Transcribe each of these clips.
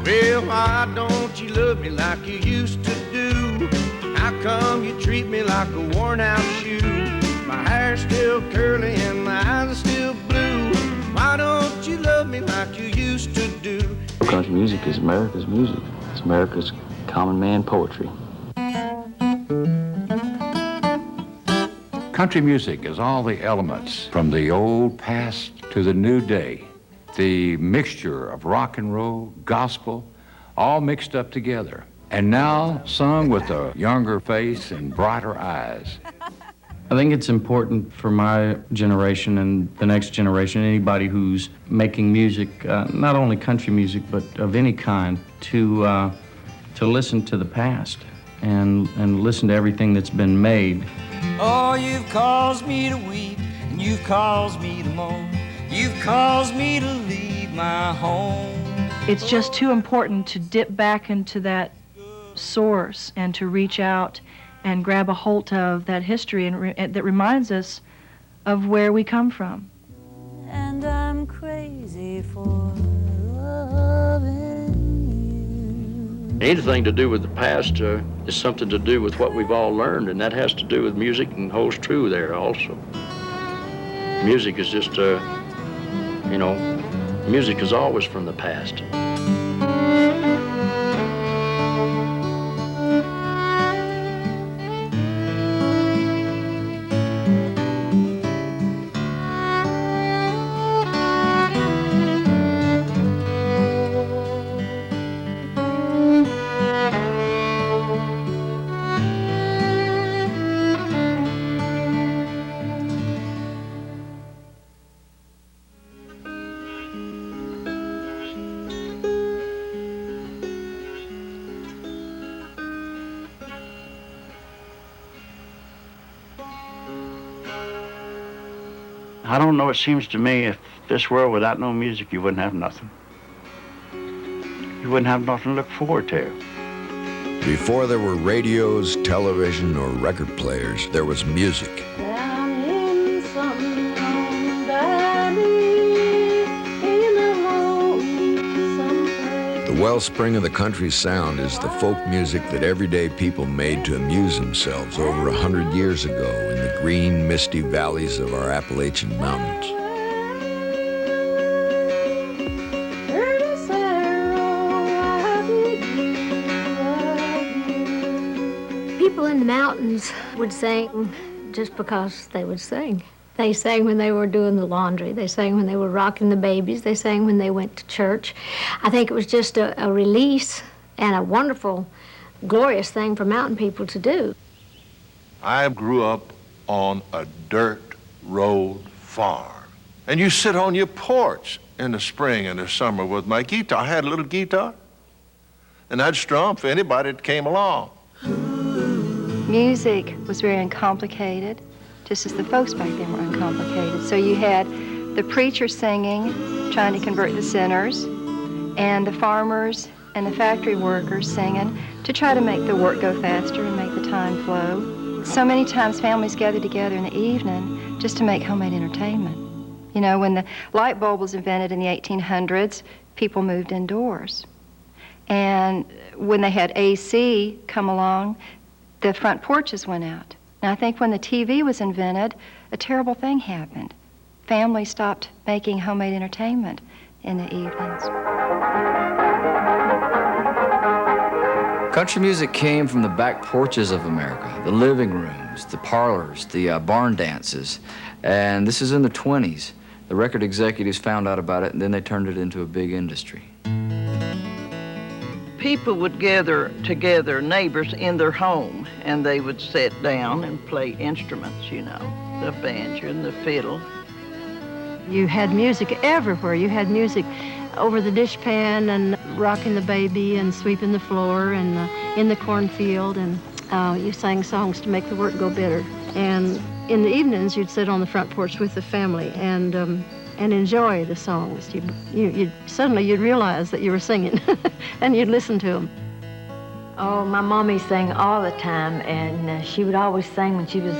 Well, why don't you love me like you used to do? How come you treat me like a worn-out shoe? My hair's still curly and my eyes are still blue. Why don't you love me like you used to do? Country music is America's music. It's America's common man poetry. Country music is all the elements from the old past to the new day. The mixture of rock and roll, gospel, all mixed up together. And now sung with a younger face and brighter eyes. I think it's important for my generation and the next generation, anybody who's making music, not only country music, but of any kind, to listen to the past and listen to everything that's been made. Oh, you've caused me to weep, and you've caused me to moan. You've caused me to leave my home. It's just too important to dip back into that source and to reach out and grab a hold of that history and that reminds us of where we come from. And I'm crazy for loving you. Anything to do with the past is something to do with what we've all learned, and that has to do with music and holds true there also. Music is just, music is always from the past. I don't know, it seems to me if this world without no music, you wouldn't have nothing. You wouldn't have nothing to look forward to. Before there were radios, television, or record players, there was music. Down in some lone valley, in a home someplace. The wellspring of the country sound is the folk music that everyday people made to amuse themselves over 100 years ago in the green, misty valleys of our Appalachian mountains. People in the mountains would sing just because they would sing. They sang when they were doing the laundry. They sang when they were rocking the babies. They sang when they went to church. I think it was just a release and a wonderful, glorious thing for mountain people to do. I grew up on a dirt road farm. And you sit on your porch in the spring and the summer with my guitar. I had a little guitar, and I'd strum for anybody that came along. Music was very uncomplicated, just as the folks back then were uncomplicated. So you had the preacher singing, trying to convert the sinners, and the farmers and the factory workers singing to try to make the work go faster and make the time flow. So many times families gathered together in the evening just to make homemade entertainment. You know, when the light bulb was invented in the 1800s, people moved indoors. And when they had AC come along, the front porches went out. And I think when the TV was invented, a terrible thing happened. Families stopped making homemade entertainment in the evenings. Country music came from the back porches of America, the living rooms, the parlors, the barn dances. And this is in the 20s. The record executives found out about it, and then they turned it into a big industry. People would gather together, neighbors, in their home, and they would sit down and play instruments, you know, the banjo and the fiddle. You had music everywhere. You had music over the dishpan and rocking the baby and sweeping the floor and in the cornfield, and you sang songs to make the work go better. And in the evenings, you'd sit on the front porch with the family and enjoy the songs. Suddenly you'd realize that you were singing, and you'd listen to them. Oh, my mommy sang all the time, and she would always sing when she was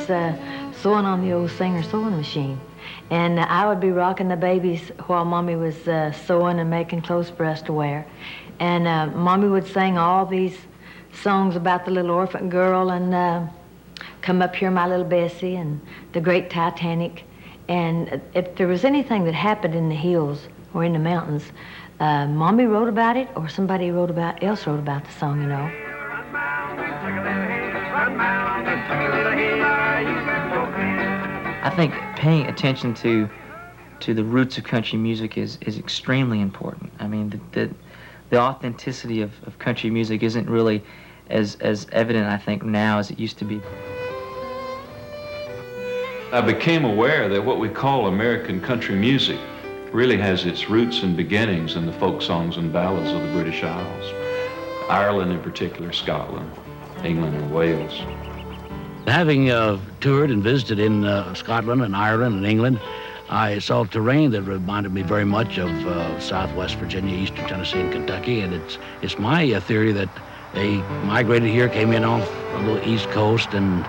sewing on the old Singer sewing machine. And I would be rocking the babies while Mommy was sewing and making clothes for us to wear. And Mommy would sing all these songs about the little orphan girl and Come Up Here, My Little Bessie, and the Great Titanic. And if there was anything that happened in the hills or in the mountains, Mommy wrote about it, or somebody else wrote about the song, you know. I think paying attention to the roots of country music is extremely important. I mean, the authenticity of country music isn't really as evident, I think, now as it used to be. I became aware that what we call American country music really has its roots and beginnings in the folk songs and ballads of the British Isles, Ireland in particular, Scotland, England and Wales. Having toured and visited in Scotland and Ireland and England, I saw terrain that reminded me very much of southwest Virginia, eastern Tennessee, and Kentucky, and it's my theory that they migrated here, came in off the little east coast, and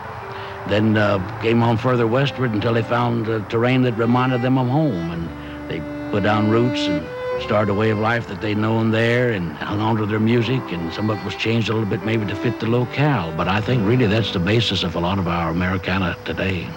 then came on further westward until they found terrain that reminded them of home, and they put down roots and started a way of life that they'd known there and hung on to their music, and some of it was changed a little bit maybe to fit the locale, but I think really that's the basis of a lot of our Americana today.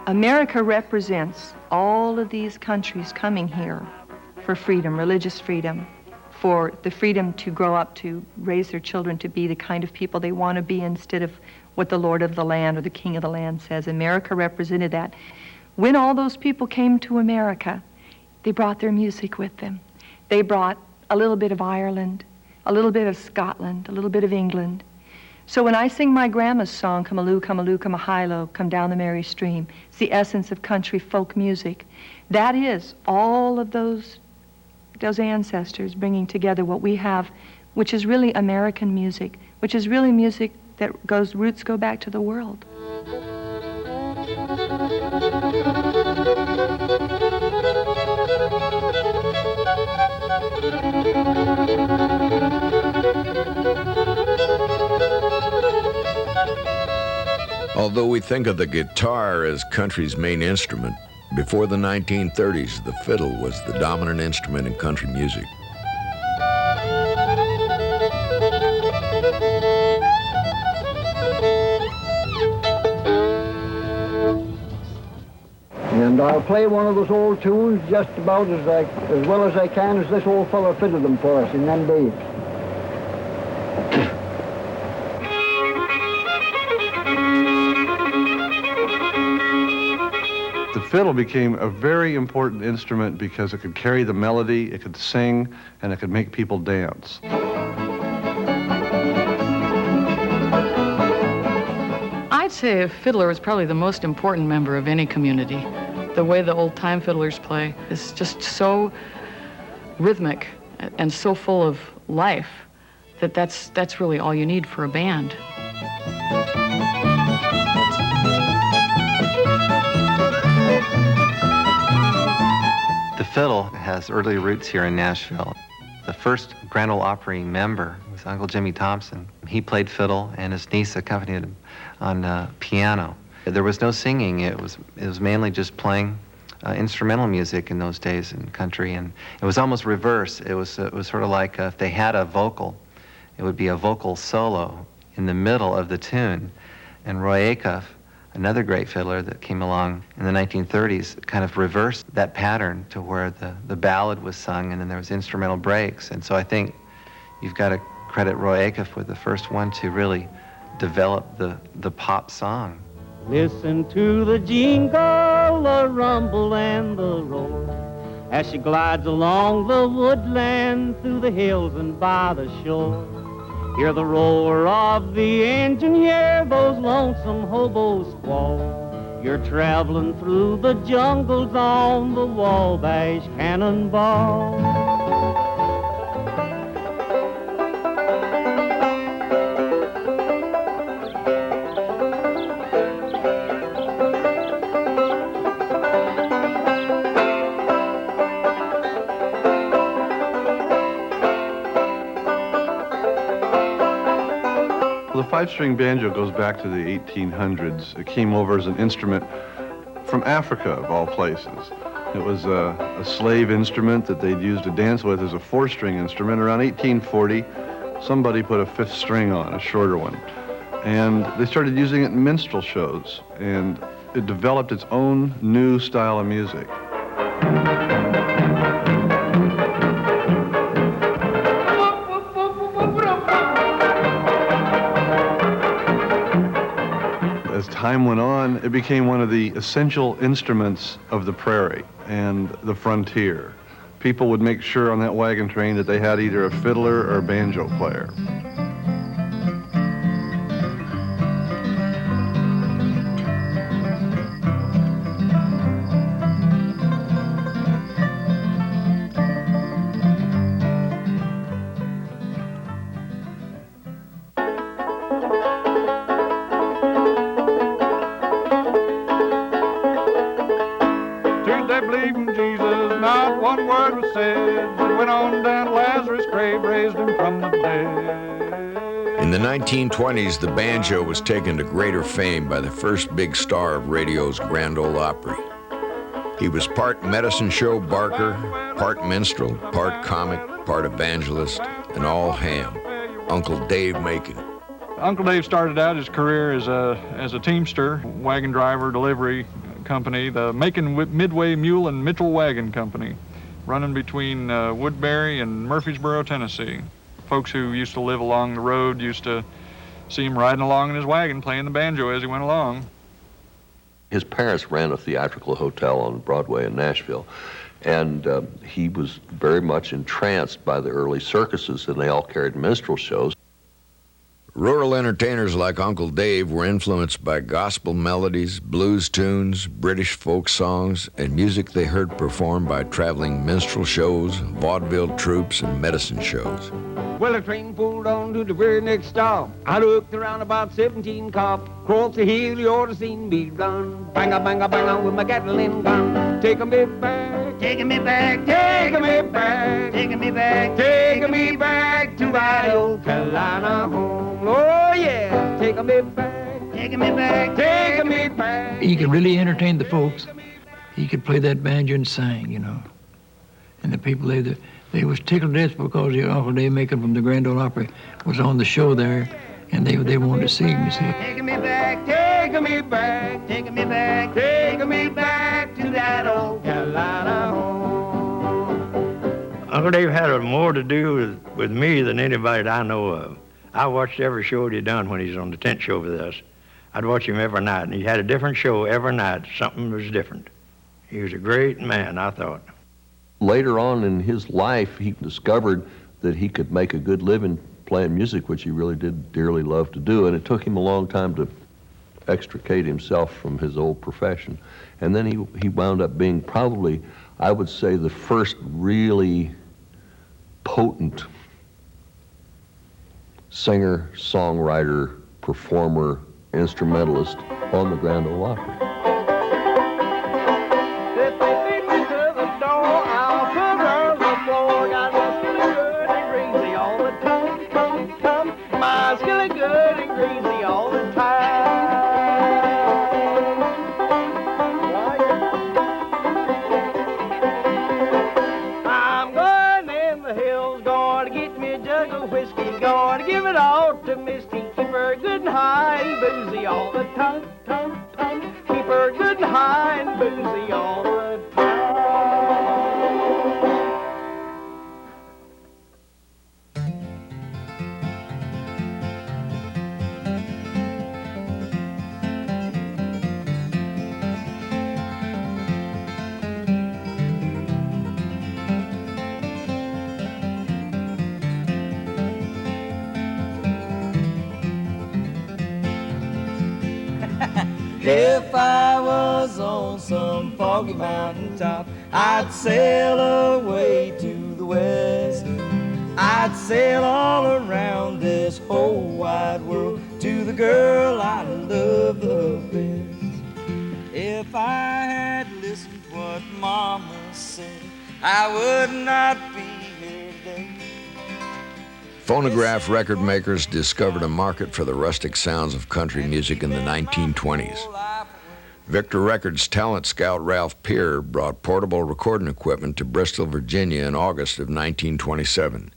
America represents all of these countries coming here for freedom, religious freedom, for the freedom to grow up, to raise their children to be the kind of people they want to be instead of what the Lord of the land or the King of the land says. America represented that. When all those people came to America, they brought their music with them. They brought a little bit of Ireland, a little bit of Scotland, a little bit of England. So when I sing my grandma's song, Come-a-loo, come-a-loo, come-a-hilo, come down the merry stream, it's the essence of country folk music. That is all of those ancestors bringing together what we have, which is really American music, which is really music that roots go back to the world. Although we think of the guitar as country's main instrument, before the 1930s, the fiddle was the dominant instrument in country music. And I'll play one of those old tunes just about as well as I can as this old fella fiddled them for us in them days. The fiddle became a very important instrument because it could carry the melody, it could sing, and it could make people dance. I'd say a fiddler is probably the most important member of any community. The way the old-time fiddlers play is just so rhythmic and so full of life that that's really all you need for a band. The fiddle has early roots here in Nashville. The first Grand Ole Opry member was Uncle Jimmy Thompson. He played fiddle, and his niece accompanied him on piano. There was no singing. It was mainly just playing instrumental music in those days in country, and it was almost reverse. It was sort of like if they had a vocal, it would be a vocal solo in the middle of the tune. And Roy Acuff, another great fiddler that came along in the 1930s, kind of reversed that pattern to where the ballad was sung and then there was instrumental breaks. And so I think you've got to credit Roy Acuff with the first one to really develop the pop song. Listen to the jingle, the rumble, and the roar as she glides along the woodland, through the hills and by the shore. Hear the roar of the engine, hear those lonesome hobos squall. You're traveling through the jungles on the Wabash Cannonball. Well, the five-string banjo goes back to the 1800s. It came over as an instrument from Africa, of all places. It was a slave instrument that they'd use to dance with as a four-string instrument. Around 1840, somebody put a fifth string on, a shorter one. And they started using it in minstrel shows, and it developed its own new style of music. As time went on, it became one of the essential instruments of the prairie and the frontier. People would make sure on that wagon train that they had either a fiddler or a banjo player. Tuesday believed in Jesus, not one word was said. But went on down to Lazarus' grave, raised him from the dead. In the 1920s, the banjo was taken to greater fame by the first big star of radio's Grand Ole Opry. He was part medicine show barker, part minstrel, part comic, part evangelist, and all ham. Uncle Dave Macon. Uncle Dave started out his career as a teamster, wagon driver, delivery company, the Macon Midway Mule and Mitchell Wagon Company, running between Woodbury and Murfreesboro, Tennessee. Folks who used to live along the road used to see him riding along in his wagon playing the banjo as he went along. His parents ran a theatrical hotel on Broadway in Nashville, and he was very much entranced by the early circuses, and they all carried minstrel shows. Rural entertainers like Uncle Dave were influenced by gospel melodies, blues tunes, British folk songs, and music they heard performed by traveling minstrel shows, vaudeville troupes, and medicine shows. Well, the train pulled on to the very next stop. I looked around about 17 cop. Crossed the hill, you ought to seen me run. Bang-a, bang-a, bang-a with my Gatling gun. Taking me back, taking me back, taking me back, taking me back, taking me back to my old Carolina home. Oh, yeah, taking me back, taking me back, taking me back. He could really entertain the folks. He could play that banjo and sing, you know. And the people, they was tickled to death because your Uncle Dave Macon from the Grand Ole Opry was on the show there, and they wanted to see him, you see. Taking me back, taking me back, taking me back, taking me back to that old Carolina home. Uncle Dave had more to do with me than anybody that I know of. I watched every show he done when he was on the tent show with us. I'd watch him every night, and he had a different show every night. Something was different. He was a great man, I thought. Later on in his life, he discovered that he could make a good living playing music, which he really did dearly love to do, and it took him a long time to extricate himself from his old profession. And then he wound up being probably, I would say, the first really potent singer, songwriter, performer, instrumentalist on the Grand Ole Opry. If they beat me to the door, I'll put her on the floor. Got my skilly good and greasy all the time. My skilly good and greasy all the time. I'm going in the hills, going to get me a jug of whiskey, going to give it all to Misty. Keep her good and high and boozy all the time. Keep her good and high and boozy all the time. If I was on some foggy mountain top, I'd sail away to the west. I'd sail all around this whole wide world to the girl I love the best. If I had listened to what Mama said, I would not be here today. Phonograph record makers discovered a market for the rustic sounds of country music in the 1920s. Victor Records talent scout Ralph Peer brought portable recording equipment to Bristol, Virginia in August of 1927.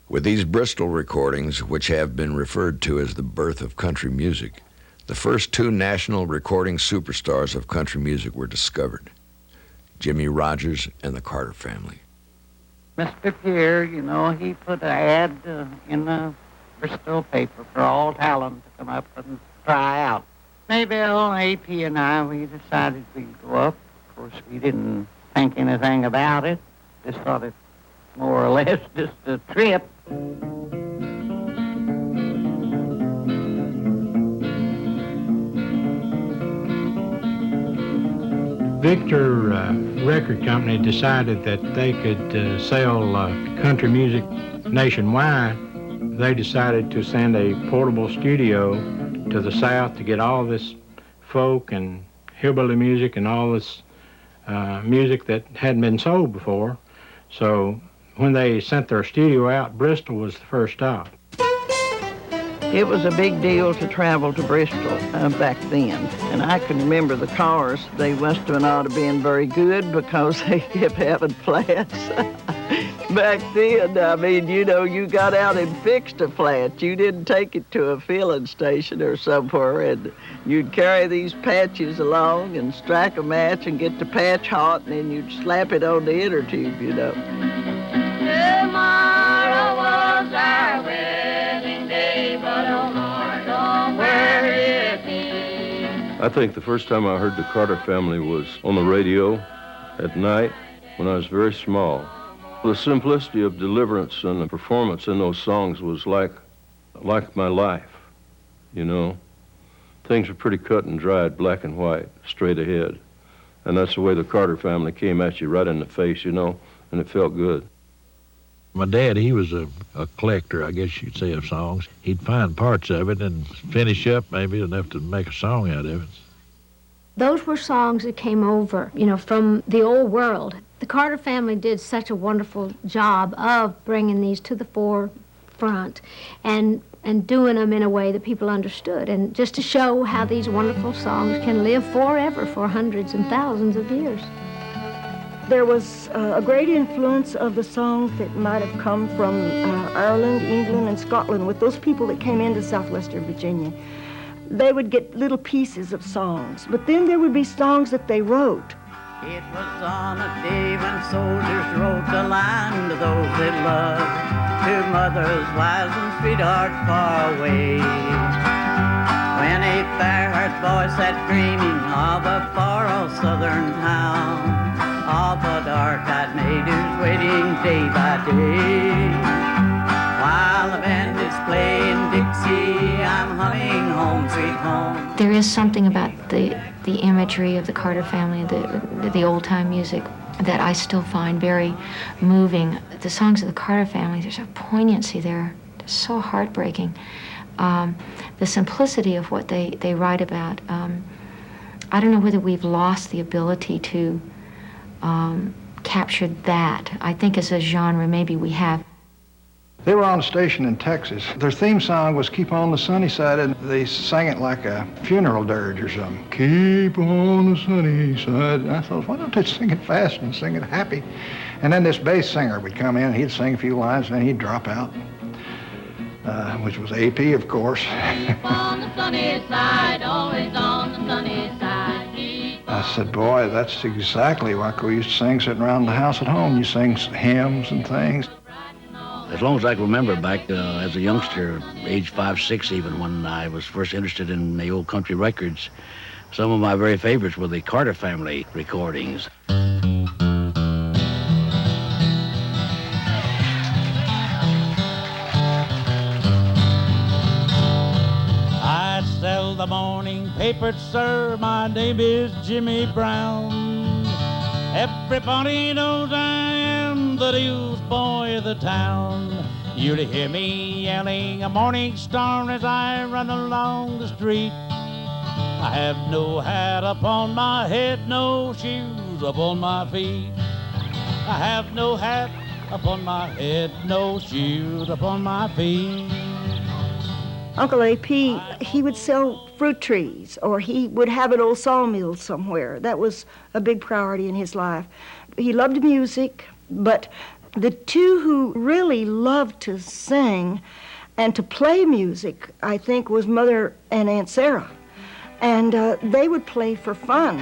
With these Bristol recordings, which have been referred to as the birth of country music, the first two national recording superstars of country music were discovered: Jimmie Rodgers and the Carter Family. Mr. Peer, you know, he put an ad in the Bristol paper for all talent to come up and try out. Maybelle, AP, and I, we decided we'd go up. Of course, we didn't think anything about it. Just thought it more or less just a trip. Victor Record Company decided that they could sell country music nationwide. They decided to send a portable studio to the South to get all this folk and hillbilly music and all this music that hadn't been sold before. So when they sent their studio out, Bristol was the first stop. It was a big deal to travel to Bristol back then. And I can remember the cars. They must have not have been very good because they kept having flats. Back then, I mean, you know, you got out and fixed a flat. You didn't take it to a filling station or somewhere, and you'd carry these patches along and strike a match and get the patch hot, and then you'd slap it on the inner tube, you know. Tomorrow was our wedding day, but oh Lord, don't worry it be. I think the first time I heard the Carter Family was on the radio at night when I was very small. The simplicity of deliverance and the performance in those songs was like my life, you know. Things were pretty cut and dried, black and white, straight ahead. And that's the way the Carter Family came at you right in the face, you know, and it felt good. My dad, he was a collector, I guess you'd say, of songs. He'd find parts of it and finish up maybe enough to make a song out of it. Those were songs that came over, you know, from the old world. The Carter Family did such a wonderful job of bringing these to the forefront and doing them in a way that people understood, and just to show how these wonderful songs can live forever for hundreds and thousands of years. There was a great influence of the songs that might have come from Ireland, England, and Scotland with those people that came into southwestern Virginia. They would get little pieces of songs, but then there would be songs that they wrote. It was on a day when soldiers rode the line to those they loved, to mothers, wives, and sweethearts far away. When a fair-haired boy sat dreaming of a far-off southern town, of a dark-eyed maid who's waiting day by day. While the band is playing Dixie, I'm humming Home Sweet Home. There is something about the imagery of the Carter Family, the old-time music, that I still find very moving. The songs of the Carter Family, there's a poignancy there. It's so heartbreaking. The simplicity of what they write about. I don't know whether we've lost the ability to capture that. I think as a genre, maybe we have. They were on a station in Texas. Their theme song was Keep on the Sunny Side, and they sang it like a funeral dirge or something. Keep on the sunny side. And I thought, why don't they sing it fast and sing it happy? And then this bass singer would come in, he'd sing a few lines, and then he'd drop out, which was AP, of course. Keep on the sunny side, always on the sunny side. I said, boy, that's exactly like we used to sing sitting around the house at home. You sing hymns and things. As long as I can remember, back as a youngster, age 5, 6 even, when I was first interested in the old country records, some of my very favorites were the Carter Family recordings. I sell the morning paper, sir. My name is Jimmy Brown. Everybody knows I am the newsboy of the town. You'll hear me yelling a morning star as I run along the street. I have no hat upon my head, no shoes upon my feet. I have no hat upon my head, no shoes upon my feet. Uncle A.P., he would sell fruit trees, or he would have an old sawmill somewhere. That was a big priority in his life. He loved music, but the two who really loved to sing and to play music, I think, was Mother and Aunt Sarah. And they would play for fun.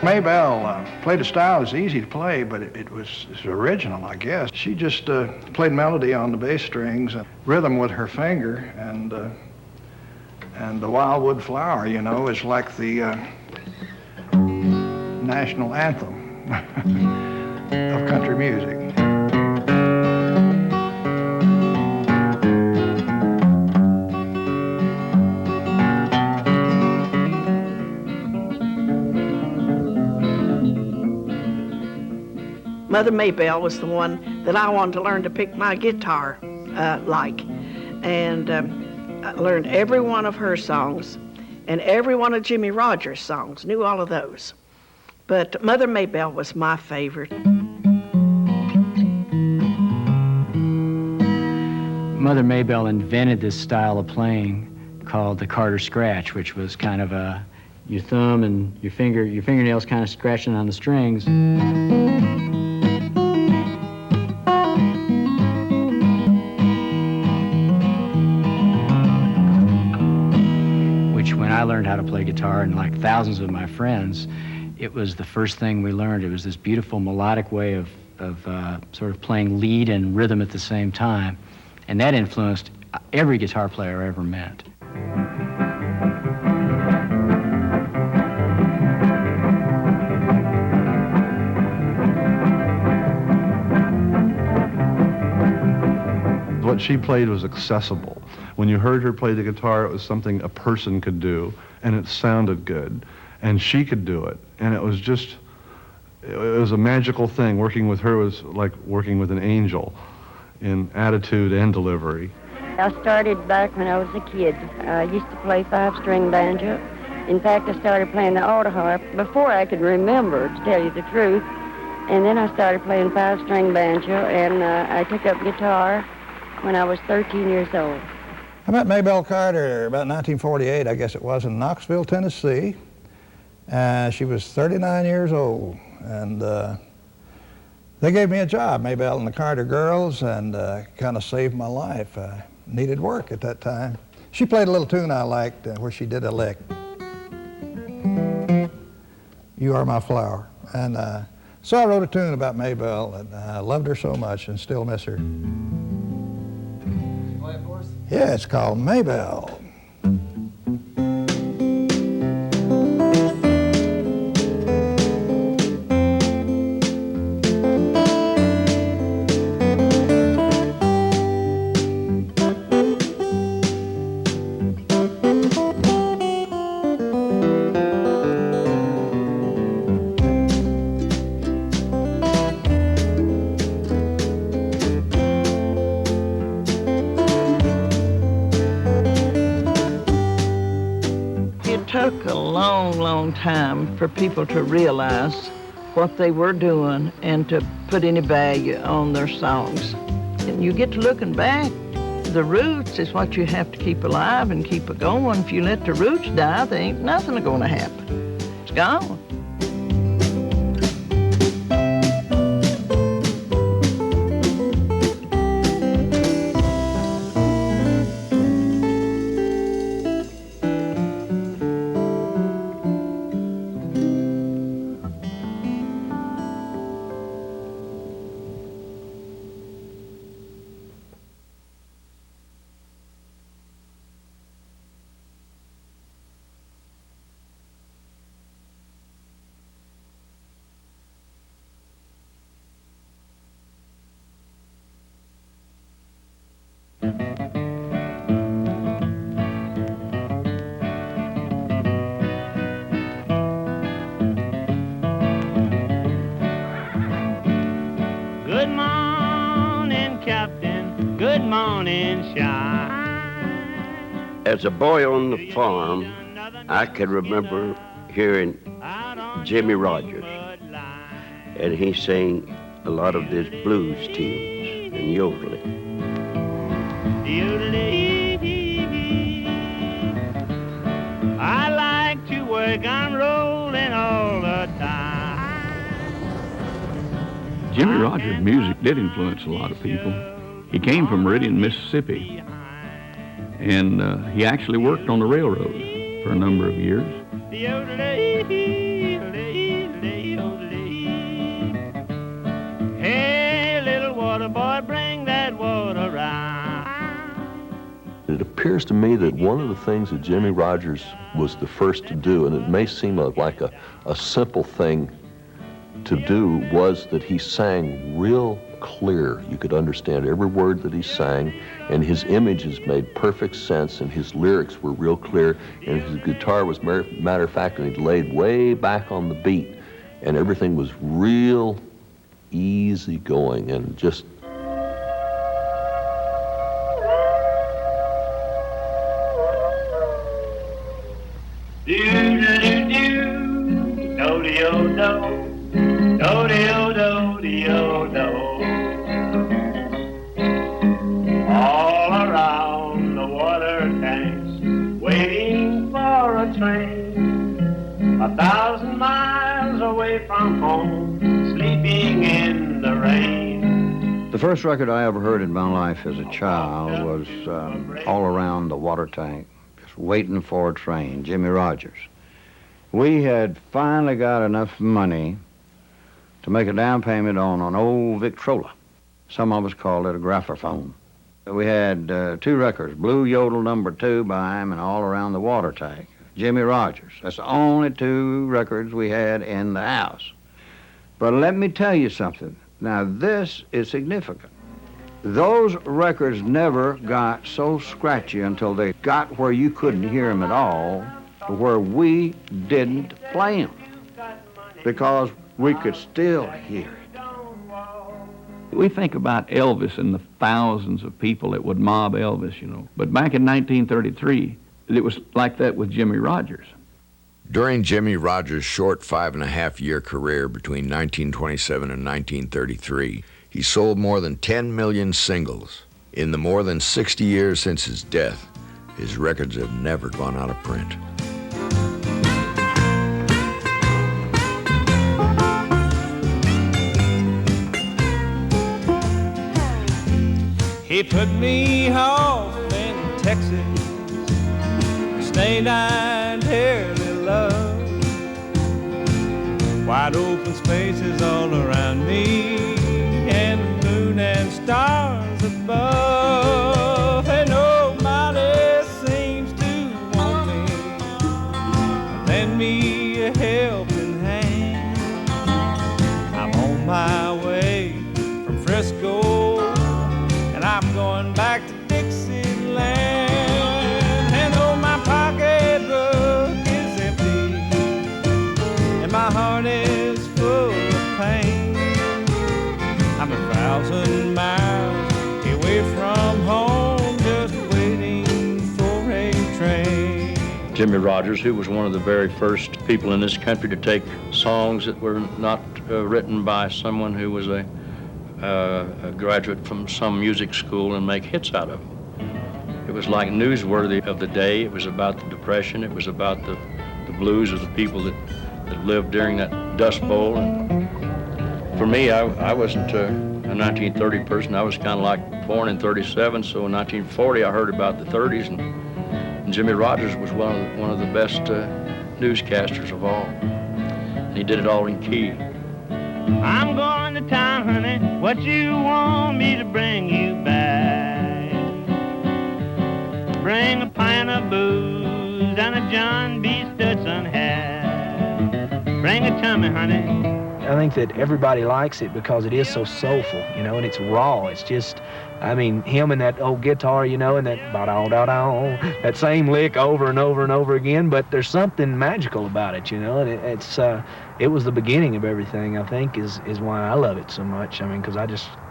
Maybelle played a style that's easy to play, but it was original, I guess. She just played melody on the bass strings and rhythm with her finger, and the Wildwood Flower, you know, is like the national anthem of country music. Mother Maybelle was the one that I wanted to learn to pick my guitar like. And I learned every one of her songs and every one of Jimmy Rogers' songs, knew all of those. But Mother Maybelle was my favorite. Mother Maybelle invented this style of playing called the Carter Scratch, which was kind of your thumb and your fingernails kind of scratching on the strings. When I learned how to play guitar, and like thousands of my friends, it was the first thing we learned. It was this beautiful melodic way of sort of playing lead and rhythm at the same time. And that influenced every guitar player I ever met. What she played was accessible. When you heard her play the guitar, it was something a person could do, and it sounded good, and she could do it. And it was just, it was a magical thing. Working with her was like working with an angel in attitude and delivery. I started back when I was a kid. I used to play five-string banjo. In fact, I started playing the auto harp before I could remember, to tell you the truth. And then I started playing five-string banjo, and I took up guitar when I was 13 years old. I met Maybelle Carter about 1948, I guess it was, in Knoxville, Tennessee. She was 39 years old, and they gave me a job, Maybelle and the Carter Girls, and kind of saved my life. I needed work at that time. She played a little tune I liked where she did a lick. You Are My Flower. And so I wrote a tune about Maybelle, and I loved her so much and still miss her. Yeah, it's called Maybelle. Took a long time for people to realize what they were doing and to put any value on their songs. And you get to looking back, the roots is what you have to keep alive and keep it going. If you let the roots die, there ain't nothing going to happen. It's gone. Captain, good morning, shine. As a boy on the farm, I can remember hearing Jimmy Rogers, and he sang a lot of these blues tunes and yodeling. I like to work on rolling all the time. Jimmy Rogers' music did influence a lot of people. He came from Meridian, Mississippi, and he actually worked on the railroad for a number of years. Hey, little water boy, bring that water round. It appears to me that one of the things that Jimmy Rogers was the first to do, and it may seem like a simple thing to do, was that he sang real clear. You could understand every word that he sang, and his images made perfect sense, and his lyrics were real clear, and his guitar was, matter of fact, and he laid way back on the beat, and everything was real easy going and just all around the water tanks, waiting for a train, 1,000 miles away from home, sleeping in the rain. The first record I ever heard in my life as a child was All Around the Water Tank, just waiting for a train, Jimmy Rogers. We had finally got enough money to make a down payment on an old Victrola. Some of us called it a graphophone. We had 2 records, Blue Yodel No. 2 by him and All Around the Water Tank, Jimmy Rogers. That's the only 2 records we had in the house. But let me tell you something. Now, this is significant. Those records never got so scratchy until they got where you couldn't hear them at all, to where we didn't play them, because we could still hear it. We think about Elvis and the thousands of people that would mob Elvis, you know. But back in 1933, it was like that with Jimmy Rogers. During Jimmy Rogers' short 5.5-year career between 1927 and 1933, he sold more than 10 million singles. In the more than 60 years since his death, his records have never gone out of print. He put me off in Texas, stayed down dearly loved. Wide open spaces all around me, and the moon and stars above. And nobody seems to want me, lend me a helping hand. I'm on my way from Frisco, and I'm going back to Dixieland. And though my pocketbook is empty and my heart is full of pain, I'm 1,000 miles away from home, just waiting for a train. Jimmy Rogers, who was one of the very first people in this country to take songs that were not written by someone who was a graduate from some music school and make hits out of them. It was like newsworthy of the day. It was about the Depression. It was about the blues of the people that lived during that Dust Bowl. And for me, I wasn't a 1930 person. I was kind of like born in 37, so in 1940 I heard about the 30s, and Jimmy Rogers was one of the best newscasters of all. And he did it all in key. I'm going to town, honey. What you want me to bring you back? Bring a pint of booze and a John B. Stetson hat. Bring it to me, honey. I think that everybody likes it because it is so soulful, you know, and it's raw. It's just, I mean, him and that old guitar, you know, and that ba-da-da-da, that same lick over and over and over again, but there's something magical about it, you know, and it was the beginning of everything, I think, is why I love it so much. I mean, because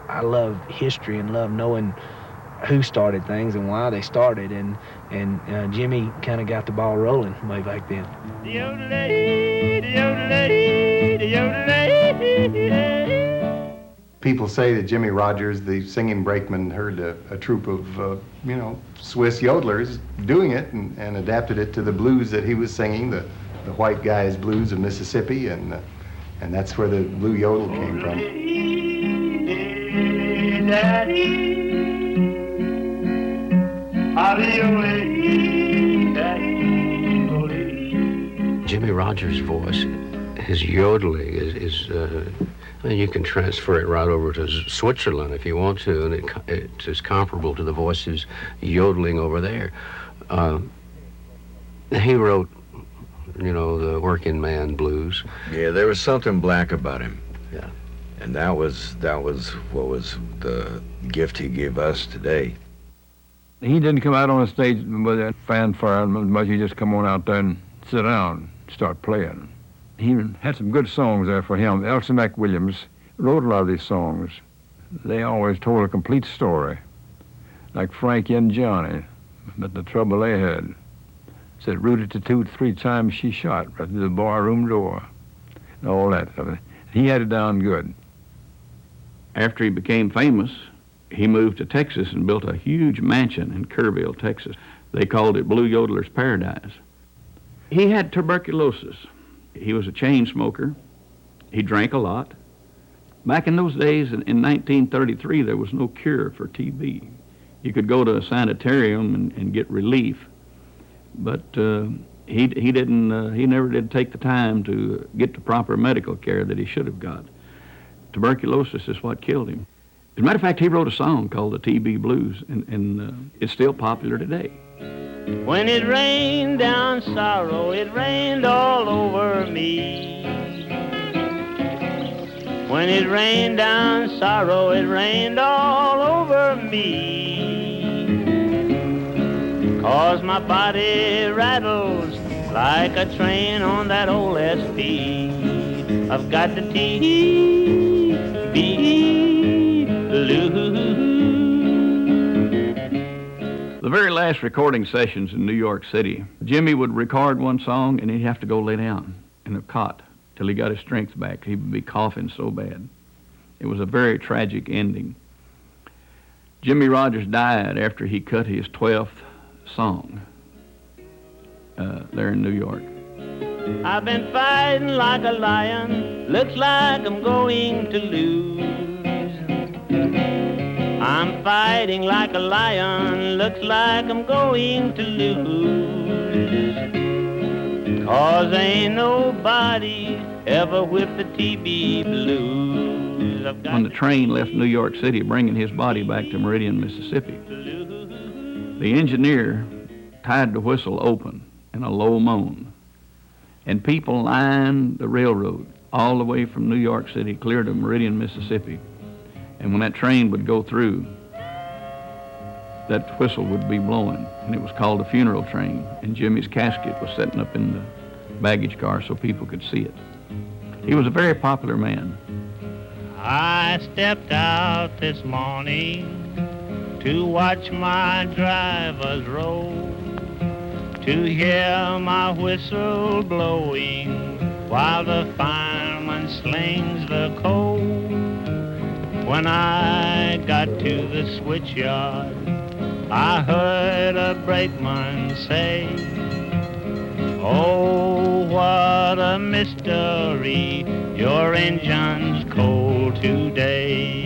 I love history and love knowing who started things and why they started, and Jimmy kind of got the ball rolling way back then. People say that Jimmy Rogers, the singing brakeman, heard a troupe of, Swiss yodelers doing it and adapted it to the blues that he was singing, the white guy's blues of Mississippi, and that's where the blue yodel came from. Jimmy Rogers' voice, his yodeling is you can transfer it right over to Switzerland if you want to, and it's as comparable to the voices yodeling over there. He wrote, the working man blues. Yeah, there was something black about him. Yeah. And that was what was the gift he gave us today. He didn't come out on the stage with that fanfare much. He just come on out there and sit down and start playing. He had some good songs there for him. Elsie McWilliams wrote a lot of these songs. They always told a complete story, like Frankie and Johnny, but the trouble they had. Said, rooted to toot 3 times she shot right through the barroom door, and all that. He had it down good. After he became famous, he moved to Texas and built a huge mansion in Kerrville, Texas. They called it Blue Yodeler's Paradise. He had tuberculosis. He was a chain smoker. He drank a lot. Back in those days, in 1933, there was no cure for TB. You could go to a sanitarium and get relief, but he never did take the time to get the proper medical care that he should have got. Tuberculosis is what killed him. As a matter of fact, he wrote a song called the TB Blues, and it's still popular today. When it rained down sorrow, it rained all over me. When it rained down sorrow, it rained all over me. 'Cause my body rattles like a train on that old SP. I've got the TB blues. The very last recording sessions in New York City, Jimmy would record one song and he'd have to go lay down in a cot till he got his strength back. He would be coughing so bad. It was a very tragic ending. Jimmy Rogers died after he cut his 12th song there in New York. I've been fighting like a lion, looks like I'm going to lose. I'm fighting like a lion, looks like I'm going to lose. 'Cause ain't nobody ever whipped the TB blues. When the train left New York City, bringing his body back to Meridian, Mississippi, the engineer tied the whistle open in a low moan, and people lined the railroad all the way from New York City clear to Meridian, Mississippi. And when that train would go through, that whistle would be blowing, and it was called a funeral train, and Jimmy's casket was setting up in the baggage car so people could see it. He was a very popular man. I stepped out this morning to watch my drivers roll, to hear my whistle blowing while the fireman slings the coal. When I got to the switchyard, I heard a brakeman say, "Oh, what a mystery, your engine's cold today."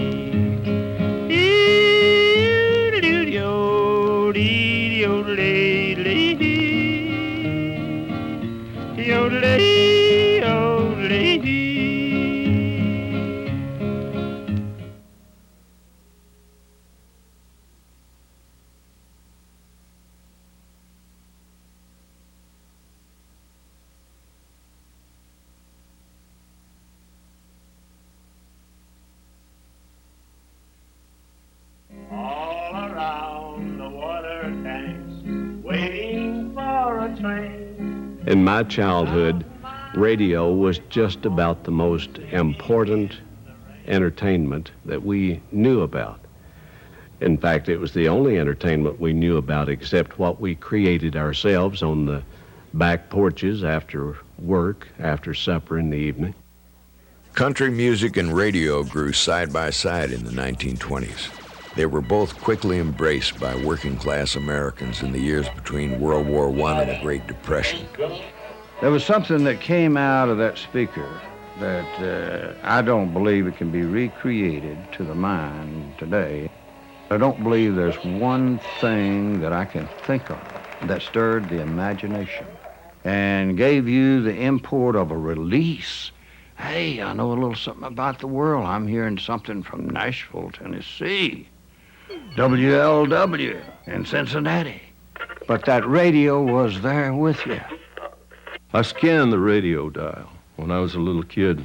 All around the water tanks, waiting for a train. In my childhood, radio was just about the most important entertainment that we knew about. In fact, it was the only entertainment we knew about except what we created ourselves on the back porches after work, after supper in the evening. Country music and radio grew side by side in the 1920s. They were both quickly embraced by working-class Americans in the years between World War I and the Great Depression. There was something that came out of that speaker that I don't believe it can be recreated to the mind today. I don't believe there's one thing that I can think of that stirred the imagination and gave you the import of a release. Hey, I know a little something about the world. I'm hearing something from Nashville, Tennessee, WLW in Cincinnati. But that radio was there with you. I scanned the radio dial when I was a little kid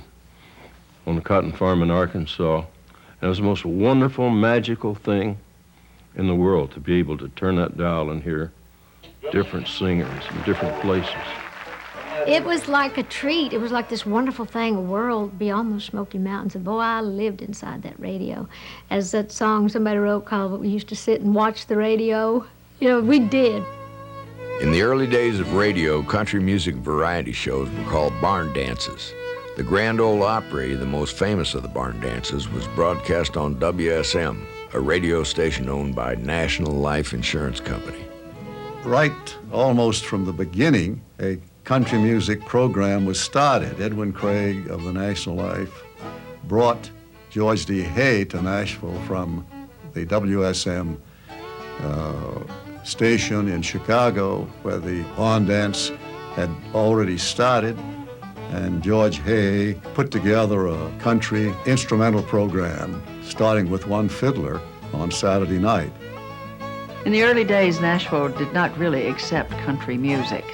on the cotton farm in Arkansas. And it was the most wonderful, magical thing in the world to be able to turn that dial and hear different singers in different places. It was like a treat. It was like this wonderful thing, a world beyond those Smoky Mountains. And boy, I lived inside that radio. As that song somebody wrote called, we used to sit and watch the radio. You know, we did. In the early days of radio, country music variety shows were called barn dances. The Grand Ole Opry, the most famous of the barn dances, was broadcast on WSM, a radio station owned by National Life Insurance Company. Right almost from the beginning, a country music program was started. Edwin Craig of the National Life brought George D. Hay to Nashville from the WSM station in Chicago, where the barn dance had already started. And George Hay put together a country instrumental program, starting with one fiddler on Saturday night. In the early days, Nashville did not really accept country music.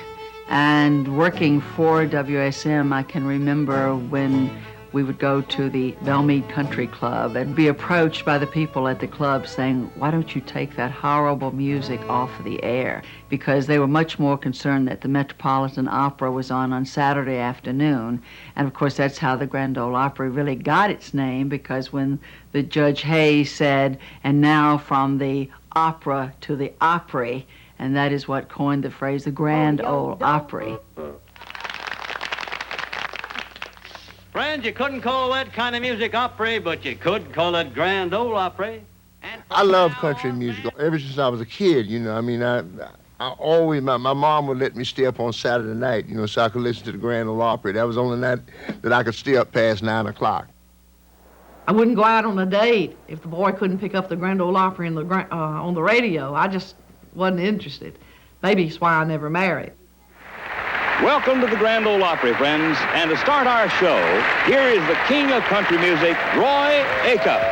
And working for WSM, I can remember when we would go to the Belmead Country Club and be approached by the people at the club saying, why don't you take that horrible music off of the air? Because they were much more concerned that the Metropolitan Opera was on Saturday afternoon. And of course, that's how the Grand Ole Opry really got its name, because when the Judge Hay said, and now from the opera to the Opry, and that is what coined the phrase, the Grand Ole Opry. Friends, you couldn't call that kind of music opera, but you could call it Grand Ole Opry. I love country music ever since I was a kid, you know. I mean, I always, my mom would let me stay up on Saturday night, you know, so I could listen to the Grand Ole Opry. That was the only night that I could stay up past 9 o'clock. I wouldn't go out on a date if the boy couldn't pick up the Grand Ole Opry on the radio. I just wasn't interested. Maybe it's why I never married. Welcome to the Grand Ole Opry, friends. And to start our show, here is the king of country music, Roy Acuff.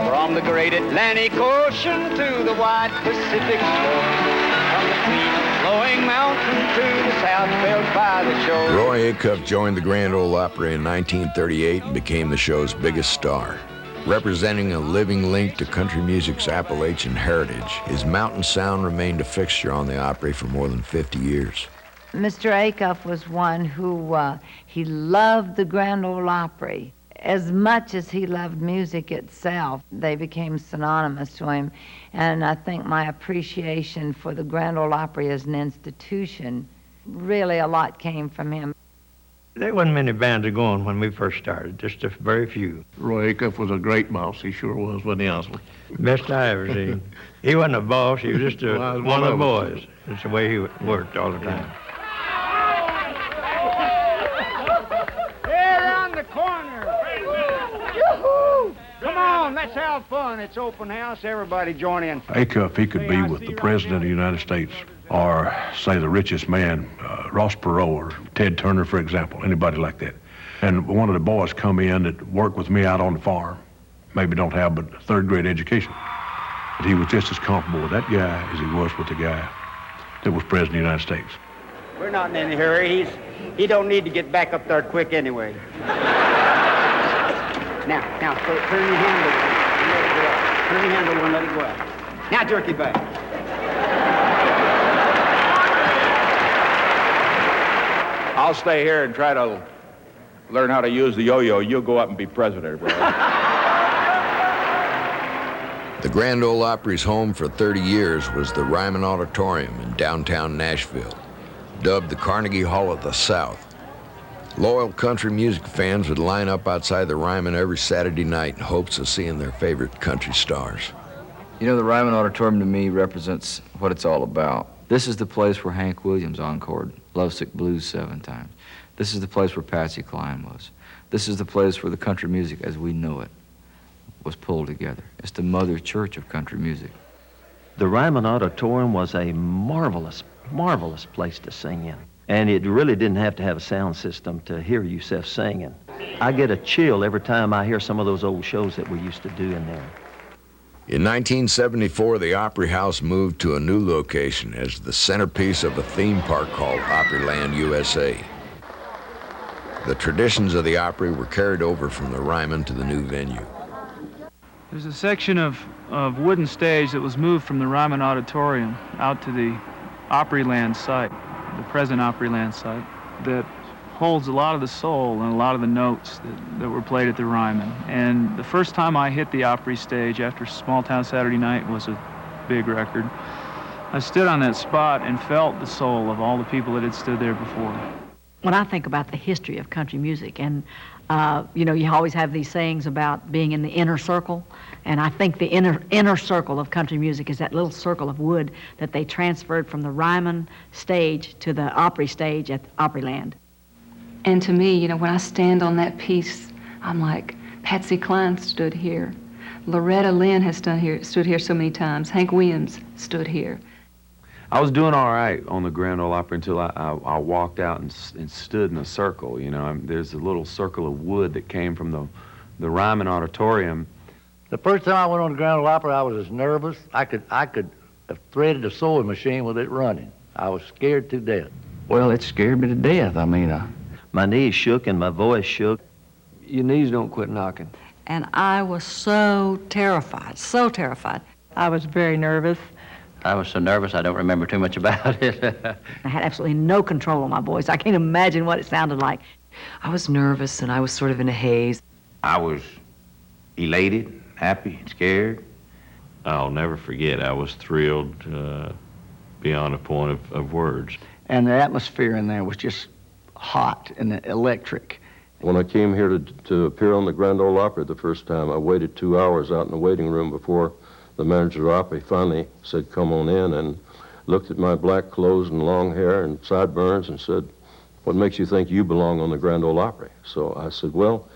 From the great Atlantic Ocean to the wide Pacific shore, from the clean flowing mountain to the south felt by the shore. Roy Acuff joined the Grand Ole Opry in 1938 and became the show's biggest star. Representing a living link to country music's Appalachian heritage, his mountain sound remained a fixture on the Opry for more than 50 years. Mr. Acuff was one who, he loved the Grand Ole Opry as much as he loved music itself. They became synonymous to him, and I think my appreciation for the Grand Ole Opry as an institution, really a lot came from him. There wasn't many bands going when we first started, just a very few. Roy Acuff was a great boss. He sure was, wasn't he, Oswald? Best I ever seen. He wasn't a boss. He was just one of the boys. That's the way he worked all the time. Come on, let's have fun. It's open house. Everybody join in. Acuff, he could be with the President of the United States, or, say, the richest man, Ross Perot or Ted Turner, for example, anybody like that. And one of the boys come in that worked with me out on the farm, maybe don't have but a third-grade education. But he was just as comfortable with that guy as he was with the guy that was President of the United States. We're not in any hurry. He don't need to get back up there quick anyway. Now, turn your handle. Let it go out. Turn your handle and let it go out. Now jerk it back. I'll stay here and try to learn how to use the yo-yo, you'll go up and be president, bro. The Grand Ole Opry's home for 30 years was the Ryman Auditorium in downtown Nashville, dubbed the Carnegie Hall of the South. Loyal country music fans would line up outside the Ryman every Saturday night in hopes of seeing their favorite country stars. You know, the Ryman Auditorium to me represents what it's all about. This is the place where Hank Williams encored Lovesick Blues 7 times. This is the place where Patsy Cline was. This is the place where the country music as we know it was pulled together. It's the mother church of country music. The Ryman Auditorium was a marvelous, marvelous place to sing in. And it really didn't have to have a sound system to hear yourself singing. I get a chill every time I hear some of those old shows that we used to do in there. In 1974, the Opry House moved to a new location as the centerpiece of a theme park called Opryland, USA. The traditions of the Opry were carried over from the Ryman to the new venue. There's a section of wooden stage that was moved from the Ryman Auditorium out to the Opryland site, the present Opryland site, that holds a lot of the soul and a lot of the notes that were played at the Ryman. And the first time I hit the Opry stage after Small Town Saturday Night was a big record. I stood on that spot and felt the soul of all the people that had stood there before. When I think about the history of country music, and you know, you always have these sayings about being in the inner circle, and I think the inner circle of country music is that little circle of wood that they transferred from the Ryman stage to the Opry stage at Opryland. And to me, you know, when I stand on that piece, I'm like, Patsy Cline stood here. Loretta Lynn has stood here so many times. Hank Williams stood here. I was doing all right on the Grand Ole Opry until I walked out and stood in a circle. You know, there's a little circle of wood that came from the Ryman Auditorium. The first time I went on the Grand Ole Opry, I was as nervous. I could have threaded a sewing machine with it running. I was scared to death. Well, it scared me to death. I mean, my knees shook and my voice shook. Your knees don't quit knocking. And I was so terrified, so terrified. I was very nervous. I was so nervous I don't remember too much about it. I had absolutely no control of my voice. I can't imagine what it sounded like. I was nervous and I was sort of in a haze. I was elated, happy, scared. I'll never forget, I was thrilled beyond a point of words. And the atmosphere in there was just hot and electric. When I came here to appear on the Grand Ole Opry the first time, I waited 2 hours out in the waiting room before the manager of Opry finally said, "Come on in," and looked at my black clothes and long hair and sideburns and said, "What makes you think you belong on the Grand Ole Opry?" So I said, "Well,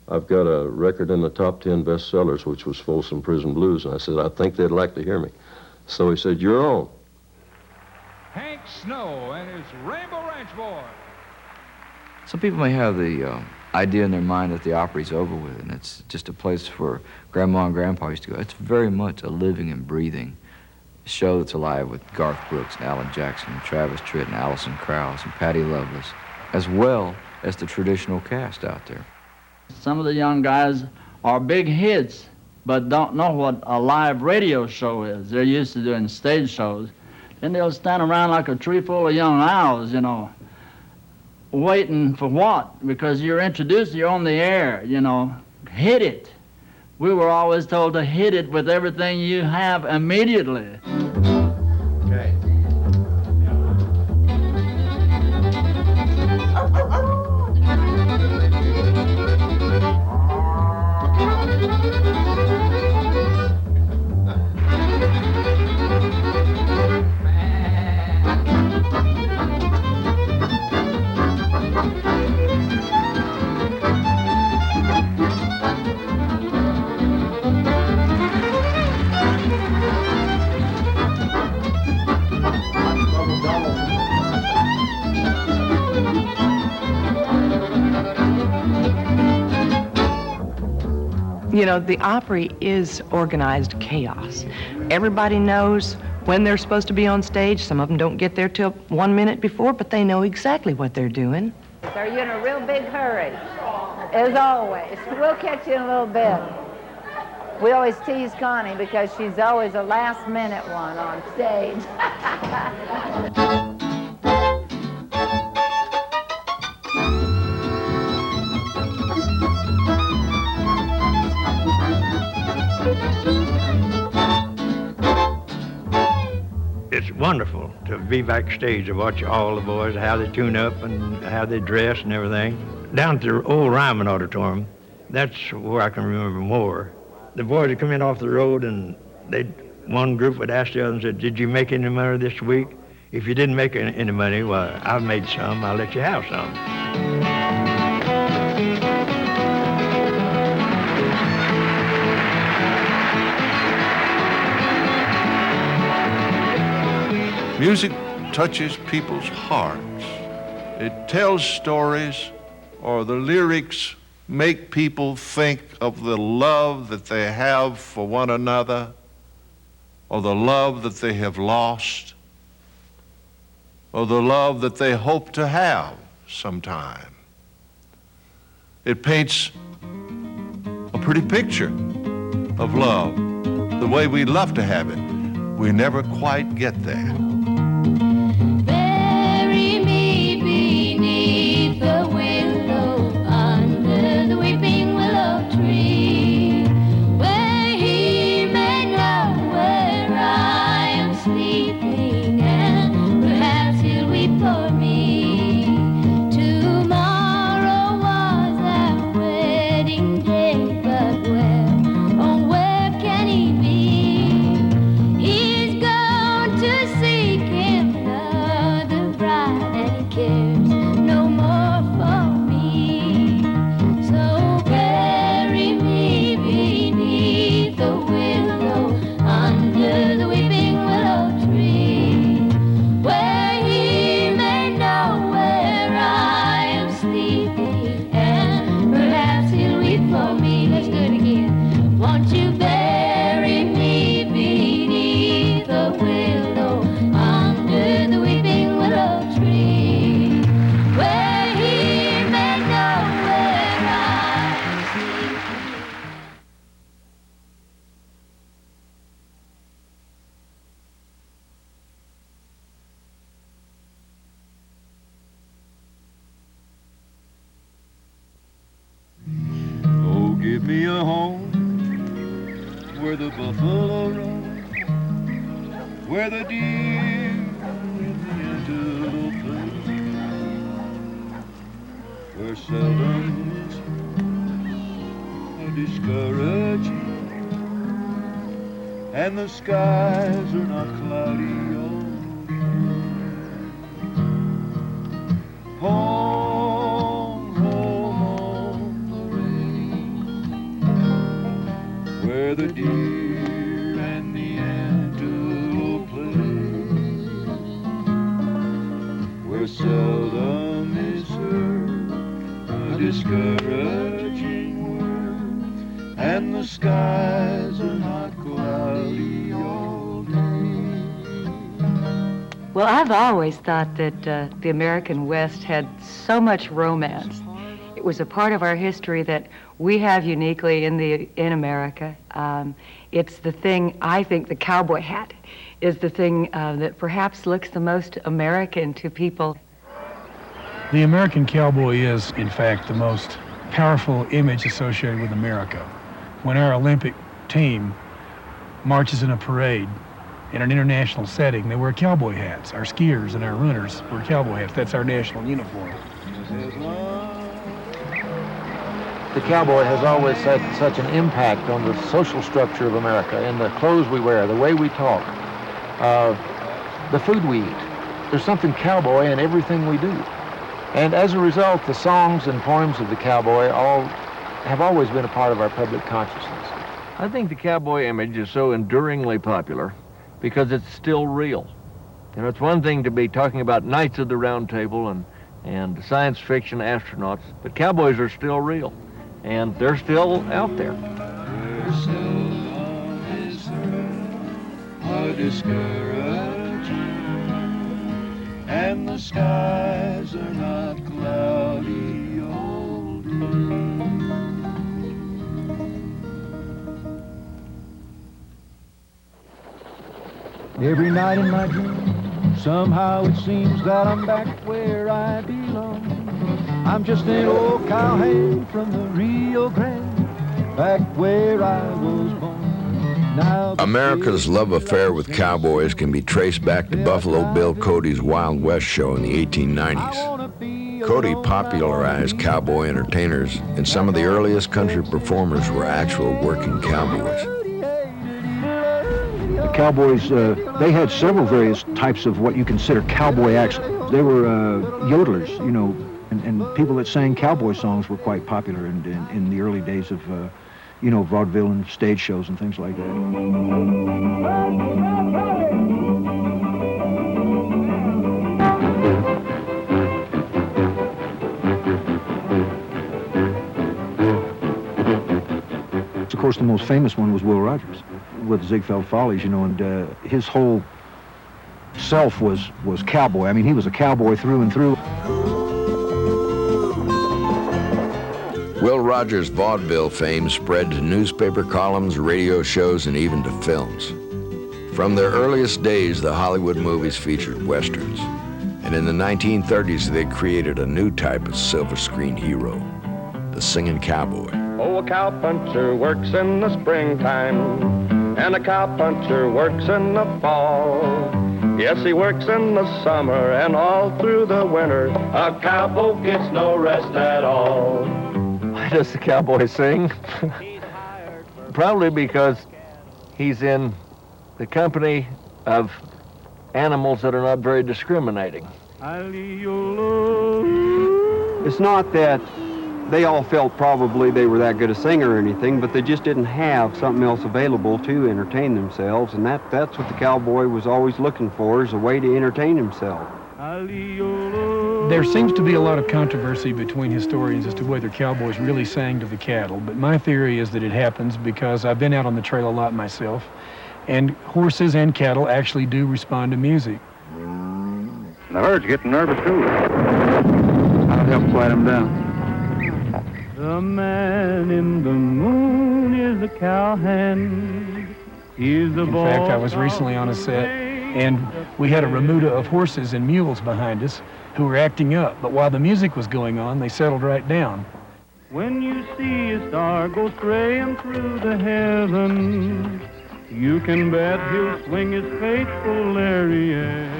I've got a record in the top 10 bestsellers, which was Folsom Prison Blues." And I said, "I think they'd like to hear me." So he said, "You're on." Hank Snow and his Rainbow Ranch Boy. Some people may have the idea in their mind that the Opry's over with and it's just a place for Grandma and Grandpa used to go. It's very much a living and breathing show that's alive with Garth Brooks and Alan Jackson and Travis Tritt and Alison Krauss and Patty Loveless, as well as the traditional cast out there. Some of the young guys are big hits, but don't know what a live radio show is. They're used to doing stage shows. Then they'll stand around like a tree full of young owls, you know, waiting for what? Because you're introduced, you're on the air, you know. Hit it. We were always told to hit it with everything you have immediately. Okay. You know, the Opry is organized chaos. Everybody knows when they're supposed to be on stage. Some of them don't get there till 1 minute before, but they know exactly what they're doing. Are you in a real big hurry? As always. We'll catch you in a little bit. We always tease Connie because she's always a last-minute one on stage. It's wonderful to be backstage to watch all the boys, how they tune up and how they dress and everything. Down at the old Ryman Auditorium, that's where I can remember more. The boys would come in off the road and one group would ask the other and said, did you make any money this week? If you didn't make any money, well, I've made some, I'll let you have some. Music touches people's hearts. It tells stories, or the lyrics make people think of the love that they have for one another, or the love that they have lost, or the love that they hope to have sometime. It paints a pretty picture of love, the way we'd love to have it. We never quite get there. Bury me beneath the willow, under the weeping willow tree, where he may know where I am sleeping, and perhaps he'll weep for me. Tomorrow was our wedding day, but where, oh, where can he be? He's gone to seek another bride, and he cares no more for me. So bury me beneath the willow, under the weeping willow tree, where he may know where I am sleeping, and perhaps he'll weep for me. Let's do it again. Won't you bury me beneath the willow, under the weeping willow tree, where he may know where I am sleeping. Oh, give me a home where the buffalo roam, where the deer and the antelope play, where seldom is a discouraging, and the skies are not cloudy all day. Home, home on the range, where the deer and the antelope play, where seldom is heard a discouraging word, and the skies are not cloudy all day. Well, I've always thought that the American West had so much romance. It was a part of our history that we have uniquely in America. It's the thing, I think the cowboy hat is the thing that perhaps looks the most American to people. The American cowboy is, in fact, the most powerful image associated with America. When our Olympic team marches in a parade in an international setting, they wear cowboy hats. Our skiers and our runners wear cowboy hats. That's our national uniform. The cowboy has always had such an impact on the social structure of America, in the clothes we wear, the way we talk, the food we eat. There's something cowboy in everything we do. And as a result, the songs and poems of the cowboy have always been a part of our public consciousness. I think the cowboy image is so enduringly popular because it's still real. You know, it's one thing to be talking about Knights of the Round Table and science fiction astronauts, but cowboys are still real, and they're still out there. And the skies are not cloudy all day. Every night in my dream, somehow it seems that I'm back where I belong. I'm just an old cowhand from the Rio Grande, back where I was born. America's love affair with cowboys can be traced back to Buffalo Bill Cody's Wild West show in the 1890s. Cody popularized cowboy entertainers, and some of the earliest country performers were actual working cowboys. The cowboys, they had several various types of what you consider cowboy acts. They were yodelers, you know, and people that sang cowboy songs were quite popular in the early days of, you know, vaudeville and stage shows and things like that. Of course, the most famous one was Will Rogers with Ziegfeld Follies, you know, and his whole self was cowboy. I mean, he was a cowboy through and through. Will Rogers' vaudeville fame spread to newspaper columns, radio shows, and even to films. From their earliest days, the Hollywood movies featured westerns. And in the 1930s, they created a new type of silver screen hero, the singing cowboy. Oh, a cowpuncher works in the springtime, and a cowpuncher works in the fall. Yes, he works in the summer and all through the winter. A cowboy gets no rest at all. Why does the cowboy sing? Probably because he's in the company of animals that are not very discriminating. It's not that they all felt probably they were that good a singer or anything, but they just didn't have something else available to entertain themselves, and that's what the cowboy was always looking for, is a way to entertain himself. There seems to be a lot of controversy between historians as to whether cowboys really sang to the cattle, but my theory is that it happens because I've been out on the trail a lot myself, and horses and cattle actually do respond to music. The herd's getting nervous too. I'll help quiet them down. The man in the moon is a cowhand. He's the boy. In fact, I was recently on a set, and we had a remuda of horses and mules behind us who were acting up. But while the music was going on, they settled right down. When you see a star go straying through the heavens, you can bet he'll swing his faithful lariat.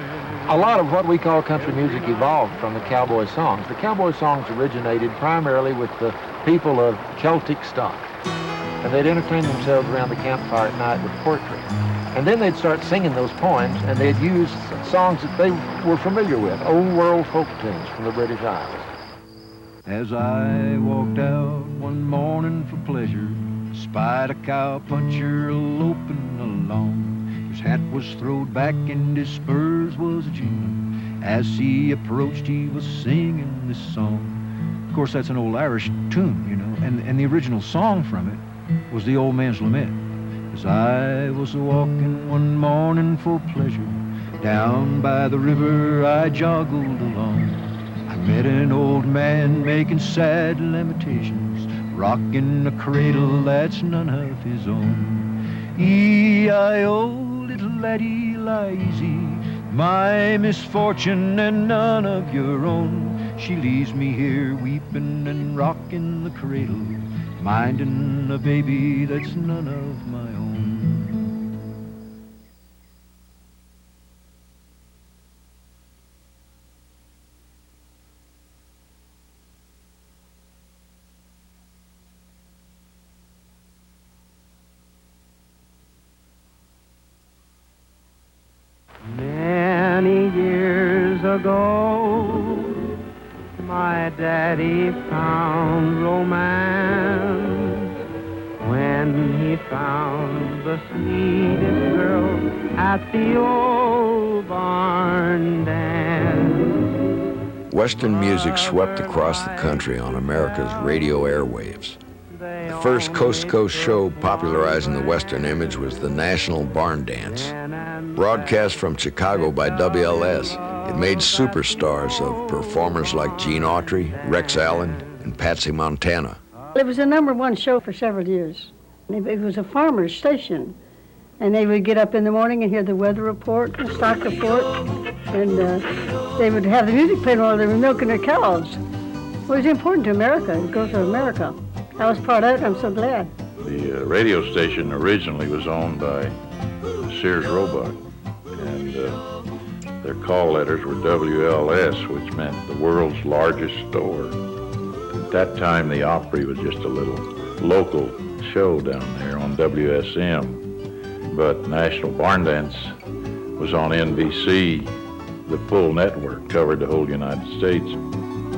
A lot of what we call country music evolved from the cowboy songs. The cowboy songs originated primarily with the people of Celtic stock. And they'd entertain themselves around the campfire at night with poetry. And then they'd start singing those poems, and they'd use songs that they were familiar with, old world folk tunes from the British Isles. As I walked out one morning for pleasure, spied a cowpuncher loping along. His hat was throwed back and his spurs was a-jingling. As he approached, he was singing this song. Of course, that's an old Irish tune, you know, and the original song from it was the Old Man's Lament. As I was walking one morning for pleasure, down by the river I joggled along. I met an old man making sad lamentations, rocking a cradle that's none of his own. E-I-O, little laddie, lie easy, my misfortune and none of your own. She leaves me here weeping and rocking the cradle, minding a baby that's none of my own. Many years ago, my daddy found romance when he found the sweetest girl at the old barn dance. Western music swept across the country on America's radio airwaves. The first coast-to-coast show popularizing the Western image was the National Barn Dance. Broadcast from Chicago by WLS, it made superstars of performers like Gene Autry, Rex Allen, and Patsy Montana. It was the #1 show for several years. It was a farmer's station, and they would get up in the morning and hear the weather report, the stock report, and they would have the music played while they were milking their cows. It was important to America, the growth of America. I was part of it, I'm so glad. The radio station originally was owned by Sears Roebuck, and their call letters were WLS, which meant the world's largest store. At that time, the Opry was just a little local show down there on WSM, but National Barn Dance was on NBC. The full network covered the whole United States.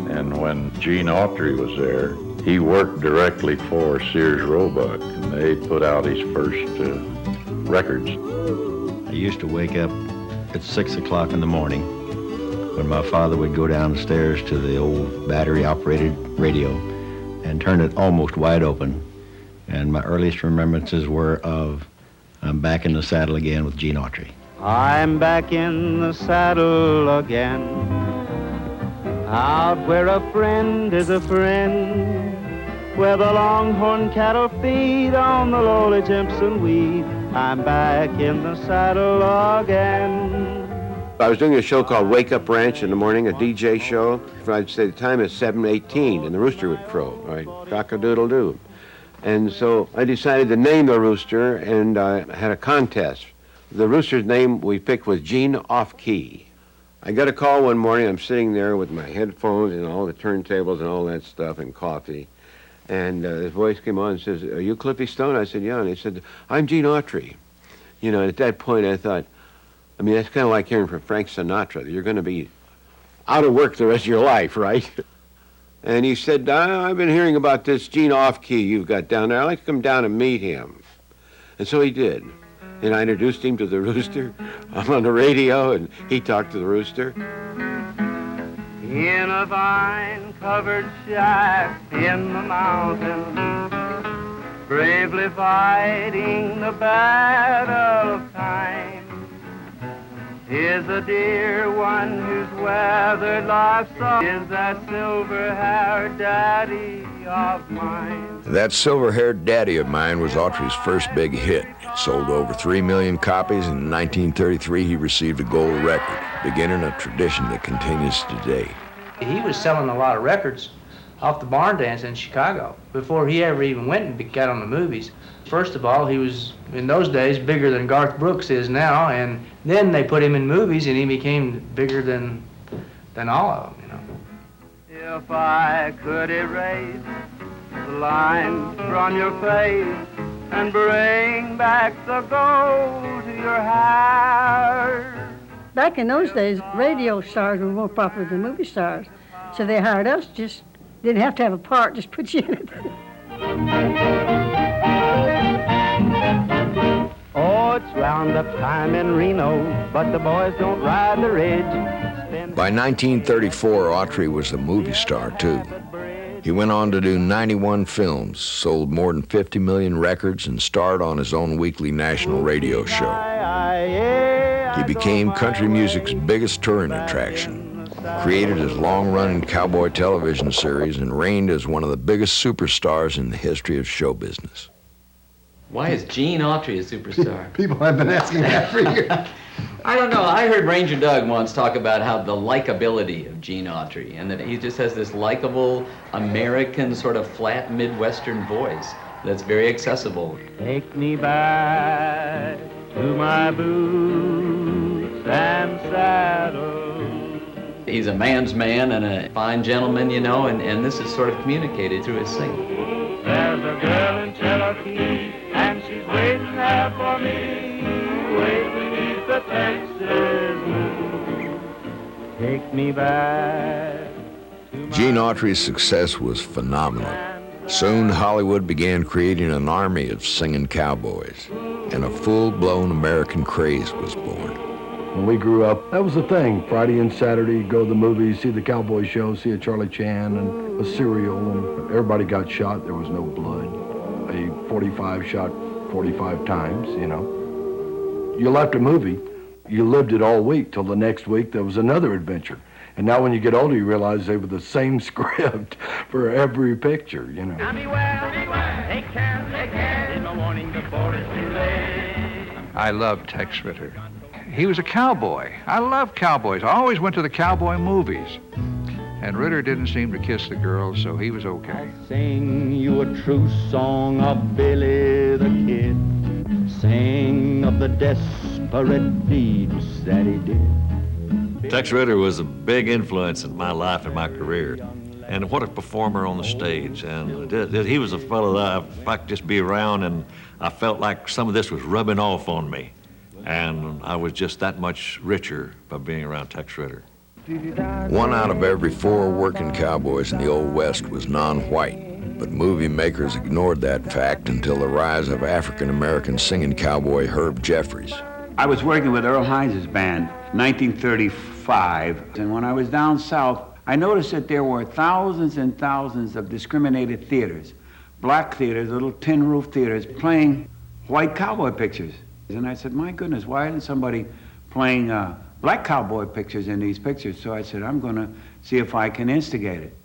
And when Gene Autry was there, he worked directly for Sears Roebuck, and they put out his first records. I used to wake up at 6 o'clock in the morning when my father would go down the stairs to the old battery-operated radio and turn it almost wide open. And my earliest remembrances were of I'm back in the saddle again with Gene Autry. I'm back in the saddle again, out where a friend is a friend, where the longhorn cattle feed on the lowly Timpson weed. I'm back in the saddle again. I was doing a show called Wake Up Ranch in the morning, a DJ show. I'd say the time is 7:18, and the rooster would crow, right? Cock-a-doodle-doo. And so I decided to name the rooster, and I had a contest. The rooster's name we picked was Gene Off-Key. I got a call one morning. I'm sitting there with my headphones and all the turntables and all that stuff and coffee. And his voice came on and says, "Are you Cliffy Stone?" I said, "Yeah." And he said, "I'm Gene Autry." You know, at that point I thought, I mean, that's kind of like hearing from Frank Sinatra. You're going to be out of work the rest of your life, right? And he said, "I've been hearing about this Gene Off-Key you've got down there. I'd like to come down and meet him." And so he did. And I introduced him to the rooster. I'm on the radio, and he talked to the rooster. In a vine-covered shack in the mountains, bravely fighting the battle of time, is a dear one who's weathered life's song, is that silver-haired daddy of mine. That silver-haired daddy of mine was Autry's first big hit. It sold over 3 million copies, and in 1933 he received a gold record, beginning a tradition that continues today. He was selling a lot of records off the barn dance in Chicago before he ever even went and got on the movies. First of all, he was, in those days, bigger than Garth Brooks is now, and then they put him in movies and he became bigger than all of them, you know. If I could erase the lines from your face and bring back the gold to your hair. Back in those days, radio stars were more popular than movie stars, so they hired us, just didn't have to have a part, just put you in it. Oh, it's roundup time in Reno, but the boys don't ride the ridge. By 1934, Autry was a movie star, too. He went on to do 91 films, sold more than 50 million records, and starred on his own weekly national radio show. He became country music's biggest touring attraction, created his long-running cowboy television series, and reigned as one of the biggest superstars in the history of show business. Why is Gene Autry a superstar? People have been asking that for years. I don't know. I heard Ranger Doug once talk about how the likability of Gene Autry, and that he just has this likable American sort of flat Midwestern voice that's very accessible. Take me back to my boots and saddle. He's a man's man and a fine gentleman, you know, and this is sort of communicated through his singing. There's a girl in Cherokee, and she's waiting there for me, way beneath the Texas moon. Take me back. Gene Autry's success was phenomenal. Soon, Hollywood began creating an army of singing cowboys, and a full-blown American craze was born. When we grew up, that was the thing. Friday and Saturday, you'd go to the movies, see the cowboy show, see a Charlie Chan and a serial, and everybody got shot. There was no blood. A 45 shot 45 times, you know. You left a movie, you lived it all week till the next week there was another adventure. And now when you get older, you realize they were the same script for every picture, you know. Take care, in the morning before it's too late. I love Tex Ritter. He was a cowboy. I love cowboys. I always went to the cowboy movies. And Ritter didn't seem to kiss the girls, so he was okay. Sing you a true song of Billy the Kid. Sing of the desperate deeds that he did. Tex Ritter was a big influence in my life and my career. And what a performer on the stage. And he was a fellow that if I could just be around, and I felt like some of this was rubbing off on me. And I was just that much richer by being around Tex Ritter. 1 out of every 4 working cowboys in the Old West was non-white, but movie makers ignored that fact until the rise of African-American singing cowboy Herb Jeffries. I was working with Earl Hines' band, 1935, and when I was down south, I noticed that there were thousands and thousands of discriminated theaters, black theaters, little tin roof theaters, playing white cowboy pictures. And I said, my goodness, why isn't somebody playing black cowboy pictures in these pictures? So I said, I'm going to see if I can instigate it.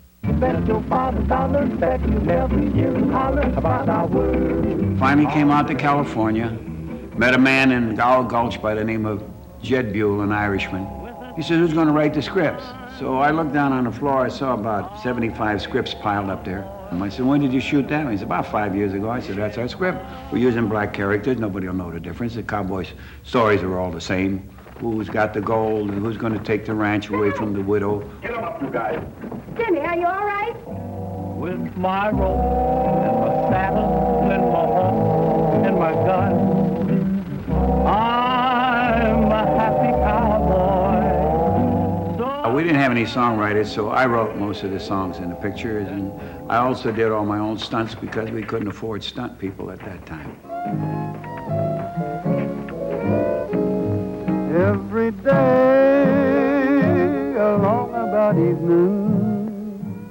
Finally came out to California, met a man in Gower Gulch by the name of Jed Buell, an Irishman. He said, who's going to write the scripts? So I looked down on the floor, I saw about 75 scripts piled up there. And I said, when did you shoot that? He said, about 5 years ago. I said, that's our script. We're using black characters, nobody will know the difference. The cowboy stories are all the same. Who's got the gold and who's going to take the ranch away from the widow. Get him up, you guys. Jimmy, are you all right? With my rope and my saddle and my horse and my gun, I'm a happy cowboy. We didn't have any songwriters, so I wrote most of the songs in the pictures, and I also did all my own stunts because we couldn't afford stunt people at that time. Every day along about evening.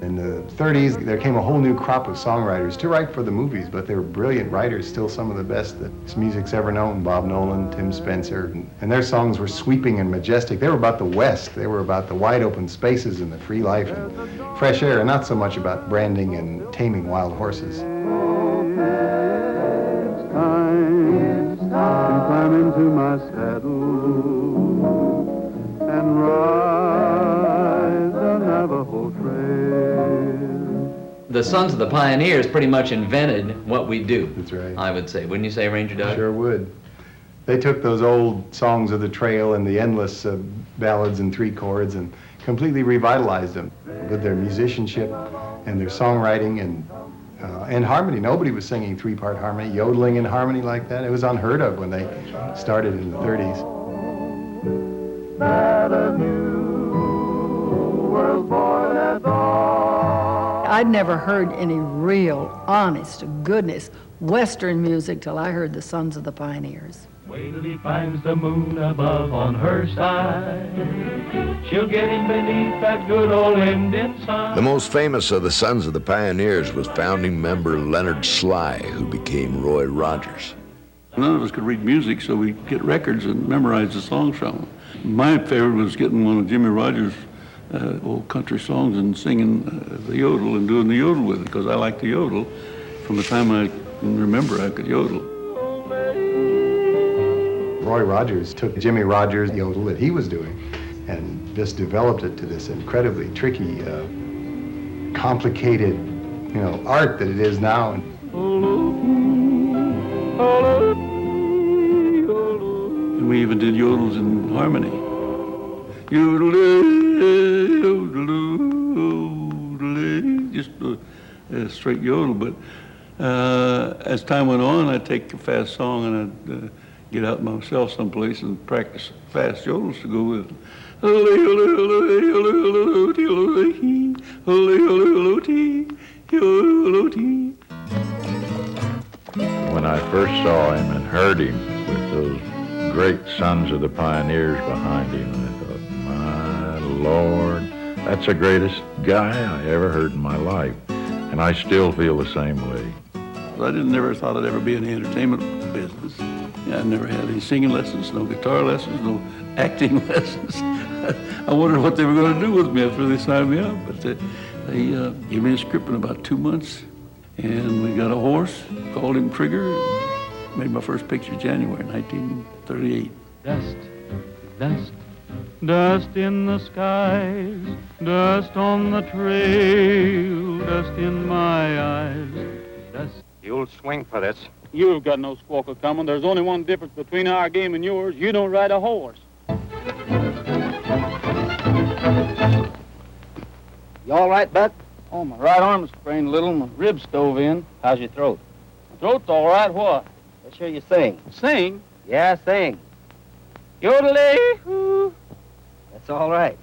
In the 30s, there came a whole new crop of songwriters to write for the movies, but they were brilliant writers, still some of the best that music's ever known. Bob Nolan, Tim Spencer, and their songs were sweeping and majestic. They were about the West. They were about the wide open spaces and the free life and fresh air, and not so much about branding and taming wild horses. It's time to climb into my saddle and ride the Navajo Trail. The Sons of the Pioneers pretty much invented what we do. That's right. I would say. Wouldn't you say, Ranger Doug? Sure would. They took those old songs of the trail and the endless ballads and 3 chords and completely revitalized them with their musicianship and their songwriting and harmony. Nobody was singing 3-part harmony, yodeling in harmony like that. It was unheard of when they started in the 30s. That a new world born at dawn. I'd never heard any real, honest, goodness, Western music till I heard the Sons of the Pioneers. Wait till he finds the moon above on her side. She'll get him beneath that good old Indian sun. The most famous of the Sons of the Pioneers was founding member Leonard Sly, who became Roy Rogers. None of us could read music, so we'd get records and memorize the songs from them. My favorite was getting one of Jimmy Rogers' old country songs and singing the yodel and doing the yodel with it, because I liked the yodel. From the time I can remember, I could yodel. Roy Rogers took Jimmy Rogers' yodel that he was doing and just developed it to this incredibly tricky, complicated, art that it is now. And we even did yodels in harmony. Yodel, just a straight yodel. But as time went on, I'd take a fast song and I'd get out myself someplace and practice fast yodels to go with it. When I first saw him and heard him with those great Sons of the Pioneers behind him, I thought, my Lord, that's the greatest guy I ever heard in my life. And I still feel the same way. I never thought I'd ever be in the entertainment business. I never had any singing lessons, no guitar lessons, no acting lessons. I wondered what they were going to do with me after they signed me up. But they gave me a script in about 2 months, and we got a horse, called him Trigger, and made my first picture January 1938. Dust, dust, dust in the skies, dust on the trail, dust in my eyes, dust. You'll swing for this. You've got no squawker coming. There's only one difference between our game and yours. You don't ride a horse. You all right, Buck? Oh, my right arm's sprained a little, my ribs stove in. How's your throat? My throat's all right. What? Let's hear you sing. Sing? Yeah, sing. Yodelee-hoo. That's all right.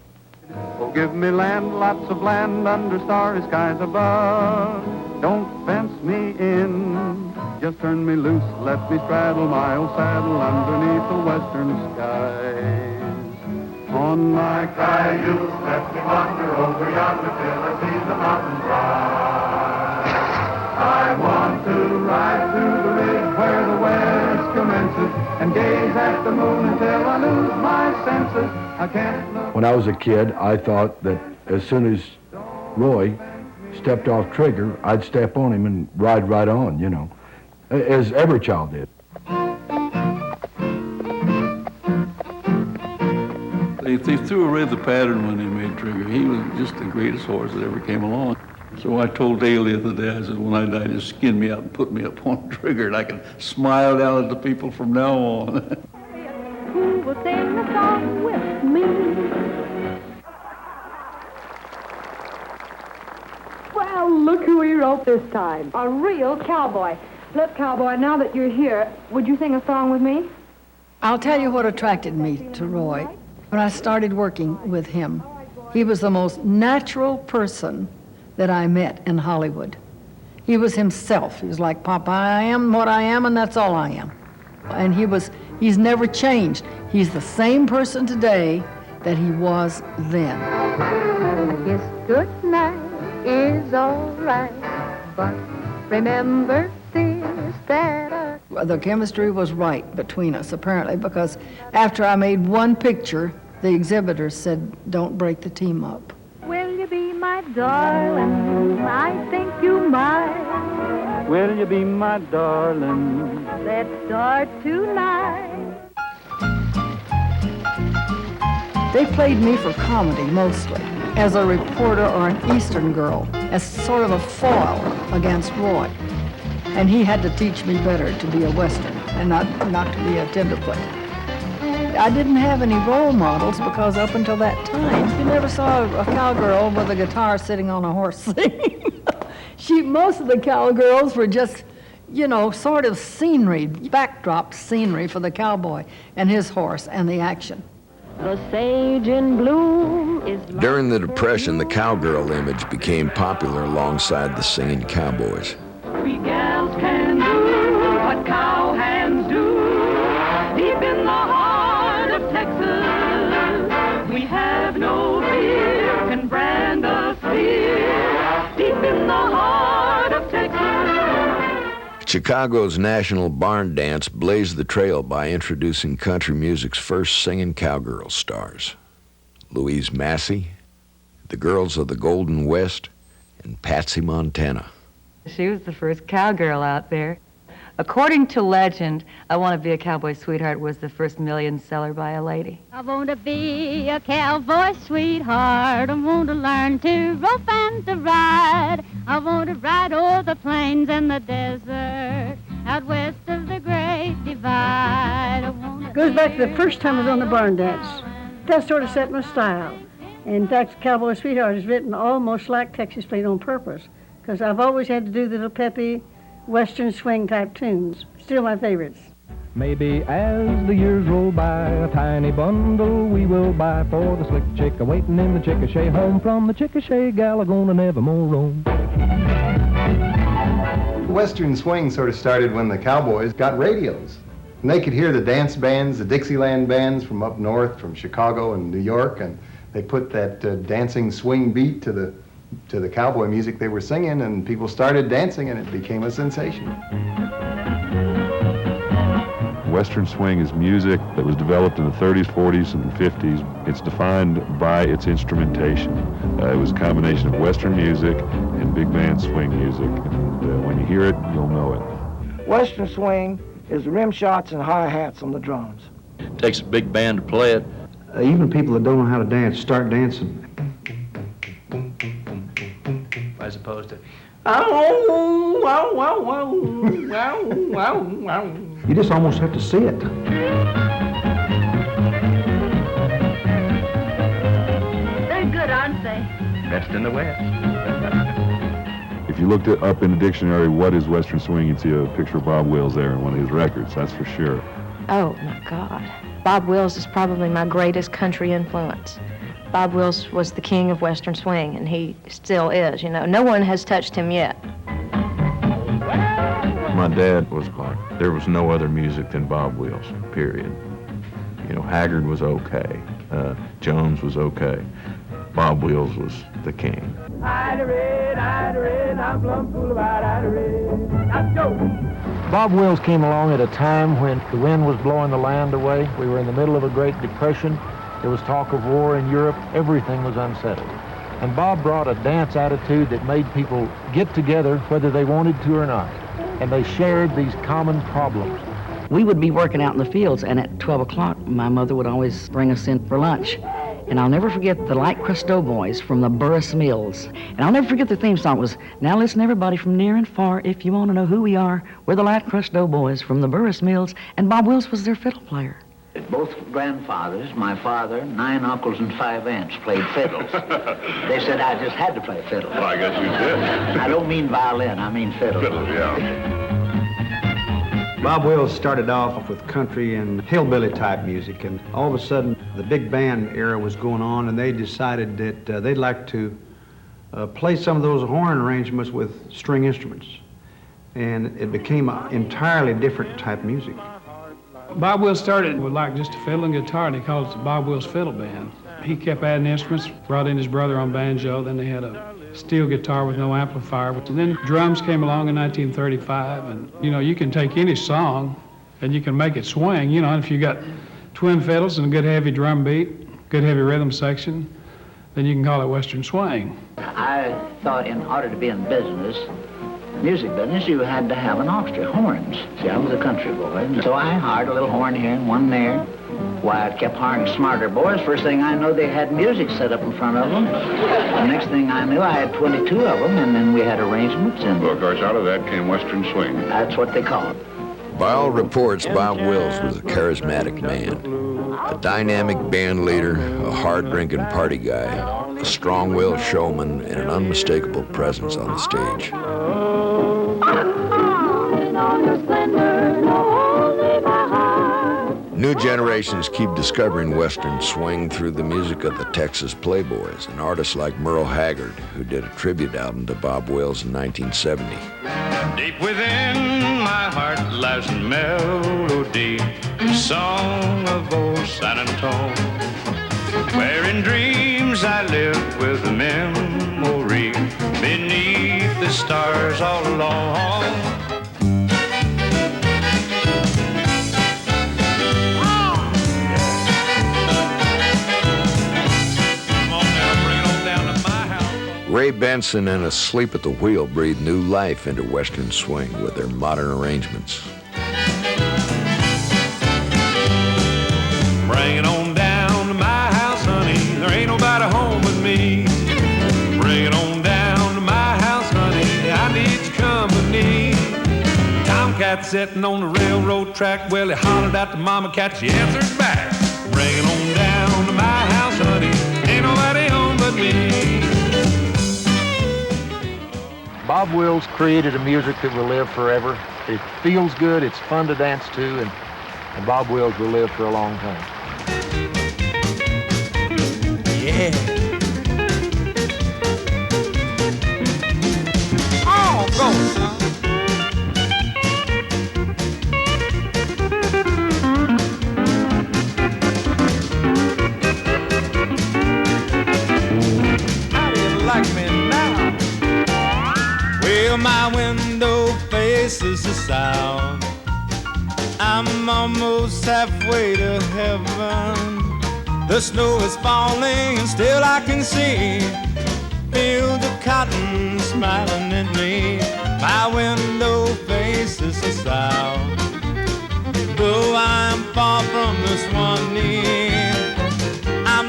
Oh, give me land, lots of land under starry skies above. Don't fence me in, just turn me loose, let me straddle my old saddle underneath the western skies. On my cayuse, let me wander over yonder till I see the mountains rise. I want to ride through the ridge where the west commences and gaze at the moon until I lose my senses. I can't look. When I was a kid, I thought that as soon as Roy stepped off trigger, I'd step on him and ride right on, you know, as every child did. They threw away the pattern when they made Trigger. He was just the greatest horse that ever came along. So I told Dale the other day, I said, when I die, just skin me out and put me up on Trigger, and I can smile down at the people from now on. Who will sing a song with me? Well, look who we wrote this time. A real cowboy. Look, cowboy, now that you're here, would you sing a song with me? I'll tell you what attracted me to Roy. When I started working with him, he was the most natural person that I met in Hollywood. He was himself. He was like, Papa, I am what I am, and that's all I am. And he's never changed. He's the same person today that he was then. Kiss good night is all right, but remember this, that The chemistry was right between us, apparently, because after I made one picture, the exhibitors said, don't break the team up. Will you be my darling? I think you might. Will you be my darling? Let's start tonight. They played me for comedy mostly, as a reporter or an Eastern girl, as sort of a foil against Roy. And he had to teach me better to be a Western and not to be a tenderfoot. I didn't have any role models because up until that time, you never saw a cowgirl with a guitar sitting on a horse singing. Most of the cowgirls were just, you know, sort of scenery, backdrop scenery for the cowboy and his horse and the action. The sage in bloom is... During the Depression, the cowgirl image became popular alongside the singing cowboys. We gals can do what cowhands do. Deep in the heart of Texas, we have no fear, can brand us here. Deep in the heart of Texas. Chicago's National Barn Dance blazed the trail by introducing country music's first singing cowgirl stars. Louise Massey, the Girls of the Golden West, and Patsy Montana. She was the first cowgirl out there. According to legend, I Want to Be a Cowboy Sweetheart was the first million seller by a lady. I want to be a cowboy sweetheart. I want to learn to rope and to ride. I want to ride over the plains and the desert, out west of the Great Divide. Goes back to the first time I was on the barn dance. That sort of set my style. In fact, Cowboy Sweetheart is written almost like Texas Played on purpose, because I've always had to do the little peppy Western swing type tunes. Still my favorites. Maybe as the years roll by, a tiny bundle we will buy for the slick chick a-waiting in the Chickasha. Home from the Chickasha, gal a-gonna nevermore roam. Western swing sort of started when the cowboys got radios. And they could hear the dance bands, the Dixieland bands from up north, from Chicago and New York, and they put that dancing swing beat to the cowboy music they were singing, and people started dancing, and it became a sensation. Western swing is music that was developed in the 30s, 40s, and 50s. It's defined by its instrumentation. It was a combination of Western music and big band swing music, and when you hear it, you'll know it. Western swing is rim shots and hi-hats on the drums. It takes a big band to play it. Even people that don't know how to dance start dancing. As opposed to, You just almost have to see it. They're good, aren't they? best in the West. If you looked up in the dictionary, what is Western swing, you'd see a picture of Bob Wills there in one of his records, that's for sure. Oh, my God. Bob Wills is probably my greatest country influence. Bob Wills was the king of Western swing, and he still is, you know. No one has touched him yet. My dad was like, there was no other music than Bob Wills, period. You know, Haggard was okay. Jones was okay. Bob Wills was the king. Bob Wills came along at a time when the wind was blowing the land away. We were in the middle of a Great Depression. There was talk of war in Europe. Everything was unsettled. And Bob brought a dance attitude that made people get together whether they wanted to or not. And they shared these common problems. We would be working out in the fields, and at 12 o'clock, my mother would always bring us in for lunch. And I'll never forget the Light Crust Doughboys from the Burris Mills. And I'll never forget the theme song was, now listen everybody from near and far, if you want to know who we are, we're the Light Crust Doughboys from the Burris Mills, and Bob Wills was their fiddle player. Both grandfathers, my father, 9 uncles, and 5 aunts played fiddles. They said I just had to play fiddle. Well, I guess you did. I don't mean violin, I mean fiddle. Fiddle, yeah. Bob Wills started off with country and hillbilly type music, and all of a sudden the big band era was going on, and they decided that they'd like to play some of those horn arrangements with string instruments. And it became an entirely different type of music. Bob Wills started with like just a fiddle and guitar, and he called it the Bob Wills Fiddle Band. He kept adding instruments, brought in his brother on banjo, then they had a steel guitar with no amplifier. And then drums came along in 1935, and you know, you can take any song and you can make it swing, you know, and if you got twin fiddles and a good heavy drum beat, good heavy rhythm section, then you can call it Western swing. I thought in order to be in business, music business, you had to have an orchestra, horns. See, I was a country boy, and so I hired a little horn here and one there. Why, I kept hiring smarter boys. First thing I know, they had music set up in front of them. The next thing I knew, I had 22 of them, and then we had arrangements. And Well, of course, out of that came Western swing. That's what they call it. By all reports, Bob Wills was a charismatic man, a dynamic band leader, a hard-drinking party guy, a strong-willed showman, and an unmistakable presence on the stage. New generations keep discovering Western swing through the music of the Texas Playboys and artists like Merle Haggard, who did a tribute album to Bob Wills in 1970. Deep within my heart lies a melody, a song of old San Antone, where in dreams I live with a memory beneath the stars all alone. Ray Benson and Asleep at the Wheel breathed new life into Western swing with their modern arrangements. Bring it on down to my house, honey. There ain't nobody home but me. Bring it on down to my house, honey. I need your company. Tomcat sitting on the railroad track. Well, he hollered out to Mama Cat. She answered back. Bring it on down to my house, honey. Ain't nobody home but me. Bob Wills created a music that will live forever. It feels good, it's fun to dance to, and Bob Wills will live for a long time. Yeah. Oh, go, son. How do you like me now? Well, my window faces the south. I'm almost halfway to heaven. The snow is falling and still I can see fields of cotton smiling at me. My window faces the south. Though I'm far from this one near,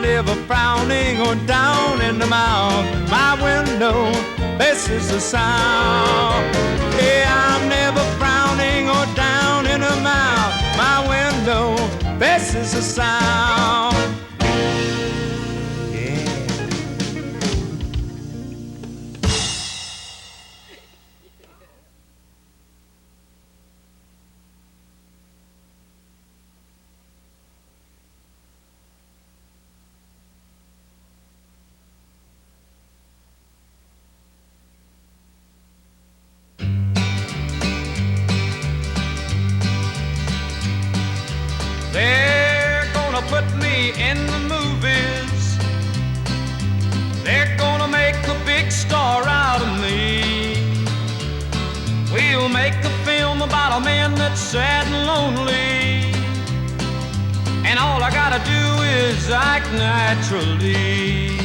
never frowning or down in the mouth. My window, this is the sound. Yeah, I'm never frowning or down in the mouth. My window, this is the sound. They're gonna put me in the movies. They're gonna make a big star out of me. We'll make a film about a man that's sad and lonely. And all I gotta do is act naturally.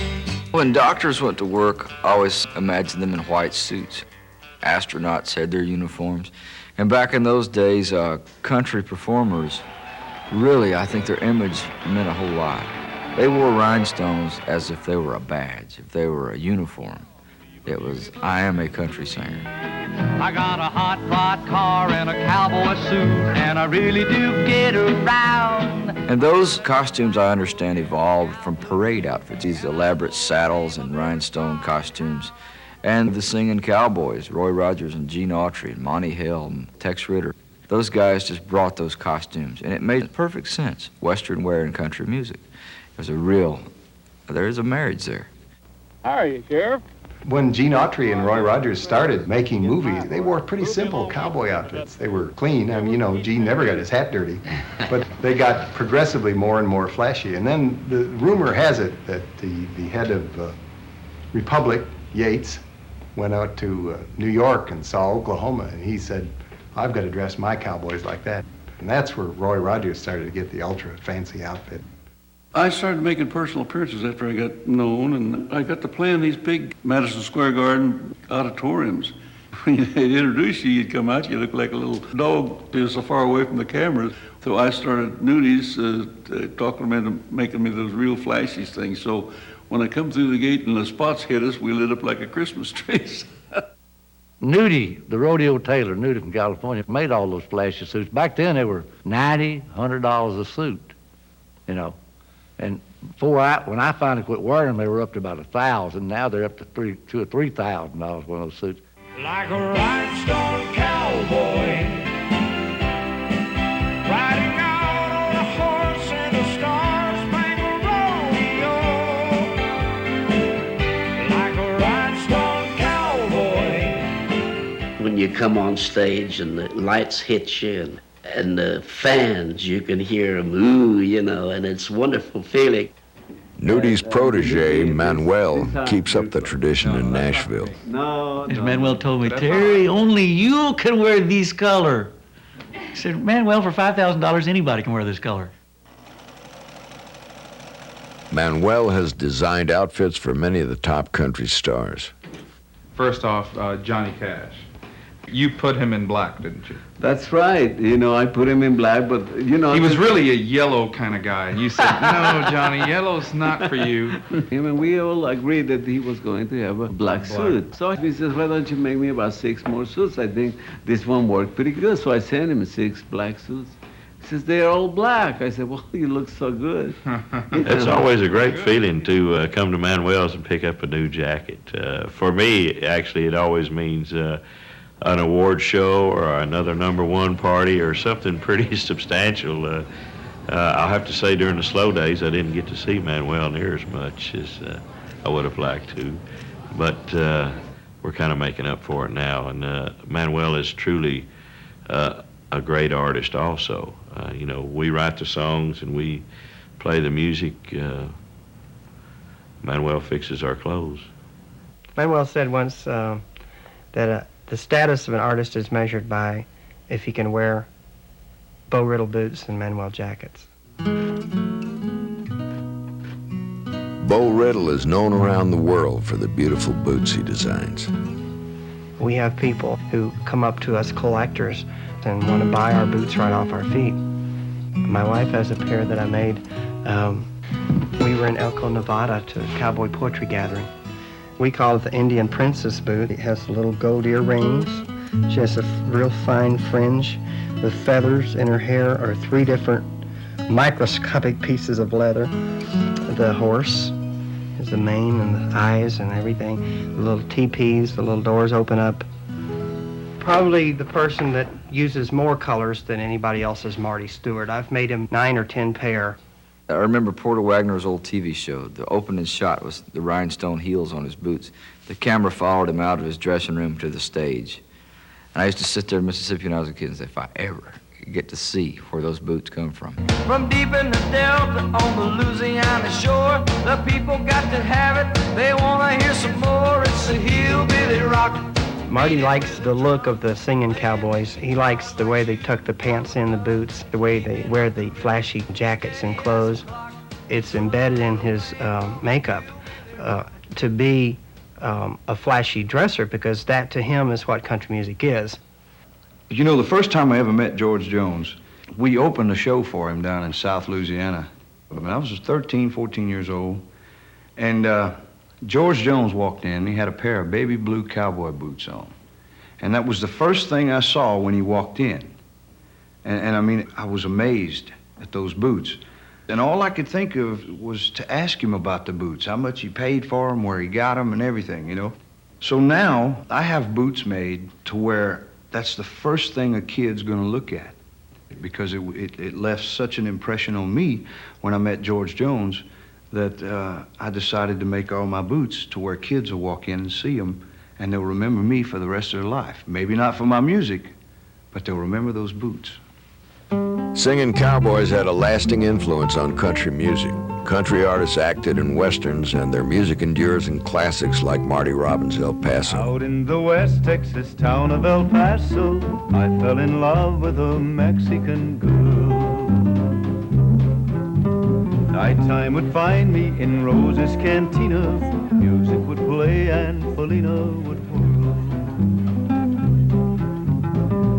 When doctors went to work, I always imagined them in white suits. Astronauts had their uniforms. And back in those days, country performers, really, I think their image meant a whole lot. They wore rhinestones as if they were a badge, if they were a uniform. It was, I am a country singer. I got a hot rod car and a cowboy suit, and I really do get around. And those costumes, I understand, evolved from parade outfits, these elaborate saddles and rhinestone costumes. And the singing cowboys, Roy Rogers and Gene Autry and Monty Hill and Tex Ritter. Those guys just brought those costumes, and it made perfect sense. Western wear and country music. There is a marriage there. How are you, Sheriff? When Gene Autry and Roy Rogers started making movies, they wore pretty simple cowboy outfits. They were clean. I mean, you know, Gene never got his hat dirty, but they got progressively more and more flashy. And then the rumor has it that the head of Republic, Yates, went out to New York and saw Oklahoma, and he said, I've got to dress my cowboys like that. And that's where Roy Rogers started to get the ultra fancy outfit. I started making personal appearances after I got known, and I got to play in these big Madison Square Garden auditoriums. When they'd introduce you, you'd come out, you look like a little dog. You're so far away from the cameras. So I started nudies, talking them into making me those real flashy things. So when I come through the gate and the spots hit us, we lit up like a Christmas tree. Nudie, the rodeo tailor, Nudie from California, made all those flashy suits. Back then, they were $90, $100 a suit, you know. And when I finally quit wearing them, they were up to about $1,000. Now they're up to $2,000 or $3,000 one of those suits. Like a rhinestone cowboy, riding out on a horse in a star-spangled rodeo. Like a rhinestone cowboy. When you come on stage and the lights hit you and the fans, you can hear them, ooh, you know, and it's a wonderful feeling. Nudie's protege, Manuel, keeps up the tradition in Nashville. As Manuel told me, Terry, only you can wear this color. He said, Manuel, for $5,000, anybody can wear this color. Manuel has designed outfits for many of the top country stars. First off, Johnny Cash. You put him in black, didn't you? That's right. You know, I put him in black, but, you know... He was really a yellow kind of guy. And you said, no, Johnny, yellow's not for you. I mean, we all agreed that he was going to have a black suit. So he says, why don't you make me about 6 more suits? I think this one worked pretty good. So I sent him 6 black suits. He says, they're all black. I said, well, you look so good. It's always a great feeling to come to Manuel's and pick up a new jacket. For me, actually, it always means... an award show or another #1 party or something pretty substantial. I'll have to say during the slow days I didn't get to see Manuel near as much as I would have liked to, but we're kind of making up for it now, and Manuel is truly a great artist also. You know, we write the songs and we play the music. Manuel fixes our clothes. Manuel said once that the status of an artist is measured by if he can wear Bo Riddle boots and Manuel jackets. Bo Riddle is known around the world for the beautiful boots he designs. We have people who come up to us, collectors, and want to buy our boots right off our feet. My wife has a pair that I made We were in Elko, Nevada to a cowboy poetry gathering. We call it the Indian Princess booth. It has little gold earrings. She has a real fine fringe with feathers. In her hair are 3 different microscopic pieces of leather. The horse is the mane and the eyes and everything. The little teepees, the little doors open up. Probably the person that uses more colors than anybody else is Marty Stewart. I've made him 9 or 10 pair. I remember Porter Wagner's old TV show. The opening shot was the rhinestone heels on his boots. The camera followed him out of his dressing room to the stage. And I used to sit there in Mississippi when I was a kid and say, if I ever get to see where those boots come from. From deep in the Delta on the Louisiana shore, the people got to have it. They want to hear some more. It's a hillbilly rock. Marty likes the look of the singing cowboys. He likes the way they tuck the pants in, the boots, the way they wear the flashy jackets and clothes. It's embedded in his makeup to be a flashy dresser, because that to him is what country music is. You know, the first time I ever met George Jones, we opened a show for him down in South Louisiana. I was 13, 14 years old, and George Jones walked in. He had a pair of baby blue cowboy boots on. And that was the first thing I saw when he walked in. And I mean, I was amazed at those boots. And all I could think of was to ask him about the boots, how much he paid for them, where he got them, and everything, you know. So now I have boots made to where that's the first thing a kid's gonna look at, because it left such an impression on me when I met George Jones that I decided to make all my boots to where kids will walk in and see them, and they'll remember me for the rest of their life. Maybe not for my music, but they'll remember those boots. Singing cowboys had a lasting influence on country music. Country artists acted in westerns, and their music endures in classics like Marty Robbins' El Paso. Out in the West Texas town of El Paso, I fell in love with a Mexican girl. Nighttime would find me in Rose's cantina. Music would play and Felina would whirl.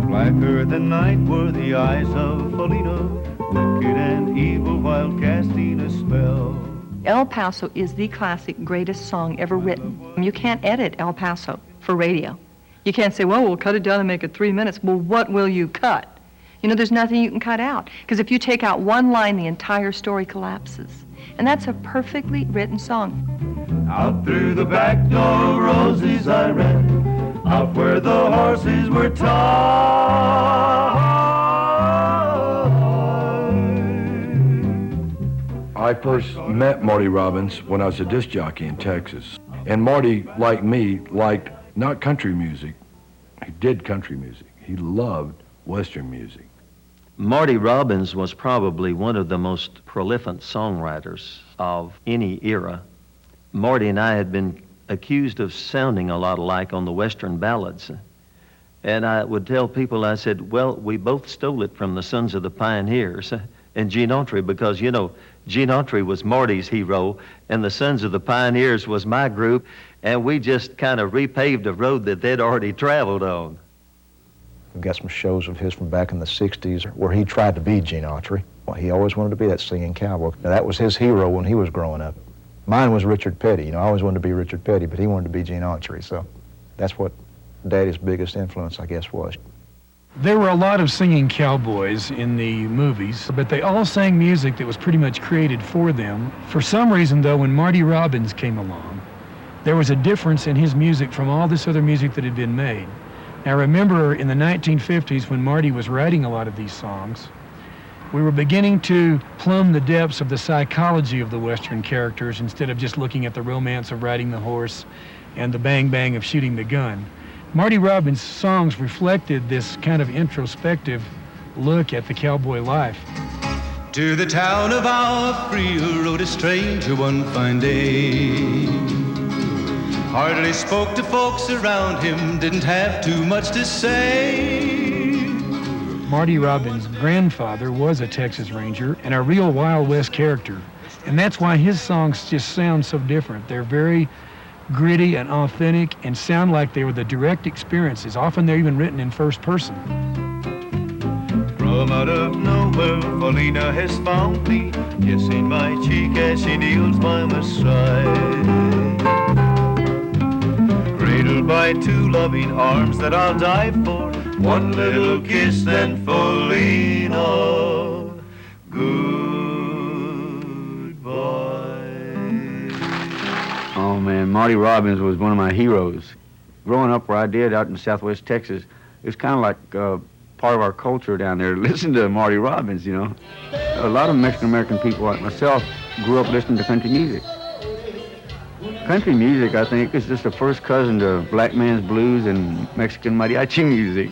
Blacker than night were the eyes of Felina, wicked and evil while casting a spell. El Paso is the classic greatest song ever written. You can't edit El Paso for radio. You can't say, well, we'll cut it down and make it 3 minutes. Well, what will you cut? You know, there's nothing you can cut out, because if you take out one line, the entire story collapses. And that's a perfectly written song. Out through the back door of Rosie's I ran, out where the horses were tied. I first met Marty Robbins when I was a disc jockey in Texas. And Marty, like me, liked not country music. He did country music. He loved Western music. Marty Robbins was probably one of the most prolific songwriters of any era. Marty and I had been accused of sounding a lot alike on the Western ballads. And I would tell people, I said, well, we both stole it from the Sons of the Pioneers and Gene Autry, because, you know, Gene Autry was Marty's hero, and the Sons of the Pioneers was my group, and we just kind of repaved a road that they'd already traveled on. We've got some shows of his from back in the 60s where he tried to be Gene Autry. Well, he always wanted to be that singing cowboy. Now, that was his hero when he was growing up. Mine was Richard Petty. You know, I always wanted to be Richard Petty, but he wanted to be Gene Autry. So that's what Daddy's biggest influence, I guess, was. There were a lot of singing cowboys in the movies, but they all sang music that was pretty much created for them. For some reason, though, when Marty Robbins came along, there was a difference in his music from all this other music that had been made. Now, remember, in the 1950s, when Marty was writing a lot of these songs, we were beginning to plumb the depths of the psychology of the Western characters instead of just looking at the romance of riding the horse and the bang-bang of shooting the gun. Marty Robbins' songs reflected this kind of introspective look at the cowboy life. To the town of our free rode a stranger one fine day. Hardly spoke to folks around him, didn't have too much to say. Marty Robbins' grandfather was a Texas Ranger and a real Wild West character. And that's why his songs just sound so different. They're very gritty and authentic and sound like they were the direct experiences. Often they're even written in first person. Come out of nowhere, Paulina has found me, kissing my cheek as she kneels by my side. Cradled by two loving arms that I'll die for, one little kiss then Paulina, goodbye. Oh man, Marty Robbins was one of my heroes. Growing up where I did out in southwest Texas, it was kind of like part of our culture down there. Listen to Marty Robbins, you know. A lot of Mexican-American people like myself grew up listening to country music. Country music, I think, is just the first cousin to black man's blues and Mexican mariachi music.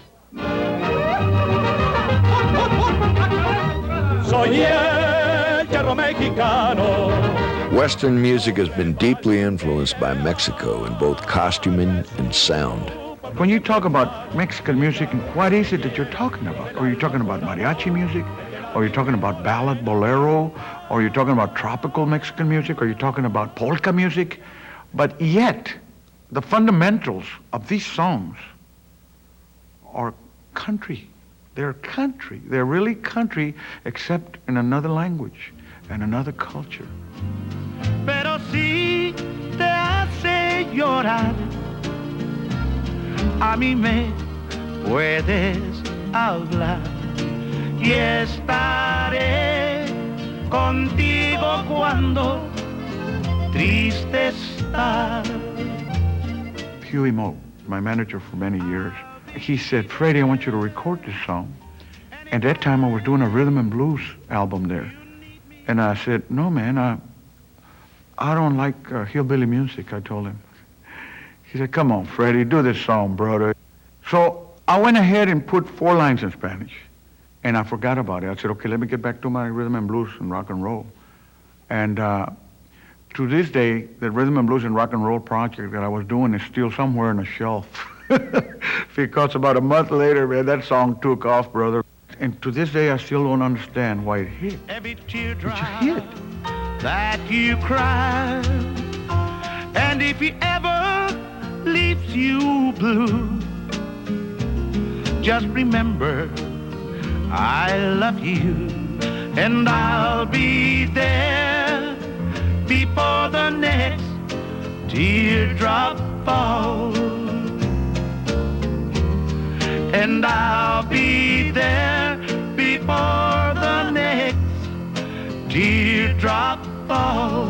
Soy el charro mexicano. Western music has been deeply influenced by Mexico in both costuming and sound. When you talk about Mexican music, what is it that you're talking about? Are you talking about mariachi music? Are you talking about ballad, bolero? Are you talking about tropical Mexican music? Are you talking about polka music? But yet, the fundamentals of these songs are country. They're country. They're really country, except in another language and another culture. Pero si te hace llorar, a mí me puedes hablar y estaré contigo cuando triste estar. Huey Moe, my manager for many years, he said, Freddie, I want you to record this song. And at that time I was doing a rhythm and blues album there. And I said, no, man, I don't like hillbilly music, I told him. He said, come on, Freddie, do this song, brother. So I went ahead and put 4 lines in Spanish, and I forgot about it. I said, okay, let me get back to my rhythm and blues and rock and roll. And to this day, the rhythm and blues and rock and roll project that I was doing is still somewhere on a shelf. Because about a month later, man, that song took off, brother. And to this day, I still don't understand why it hit. Every It teardrop just hit. that you cry, and if he ever leaves you blue, just remember I love you, and I'll be there before the next teardrop falls, and I'll be there before the next teardrop falls.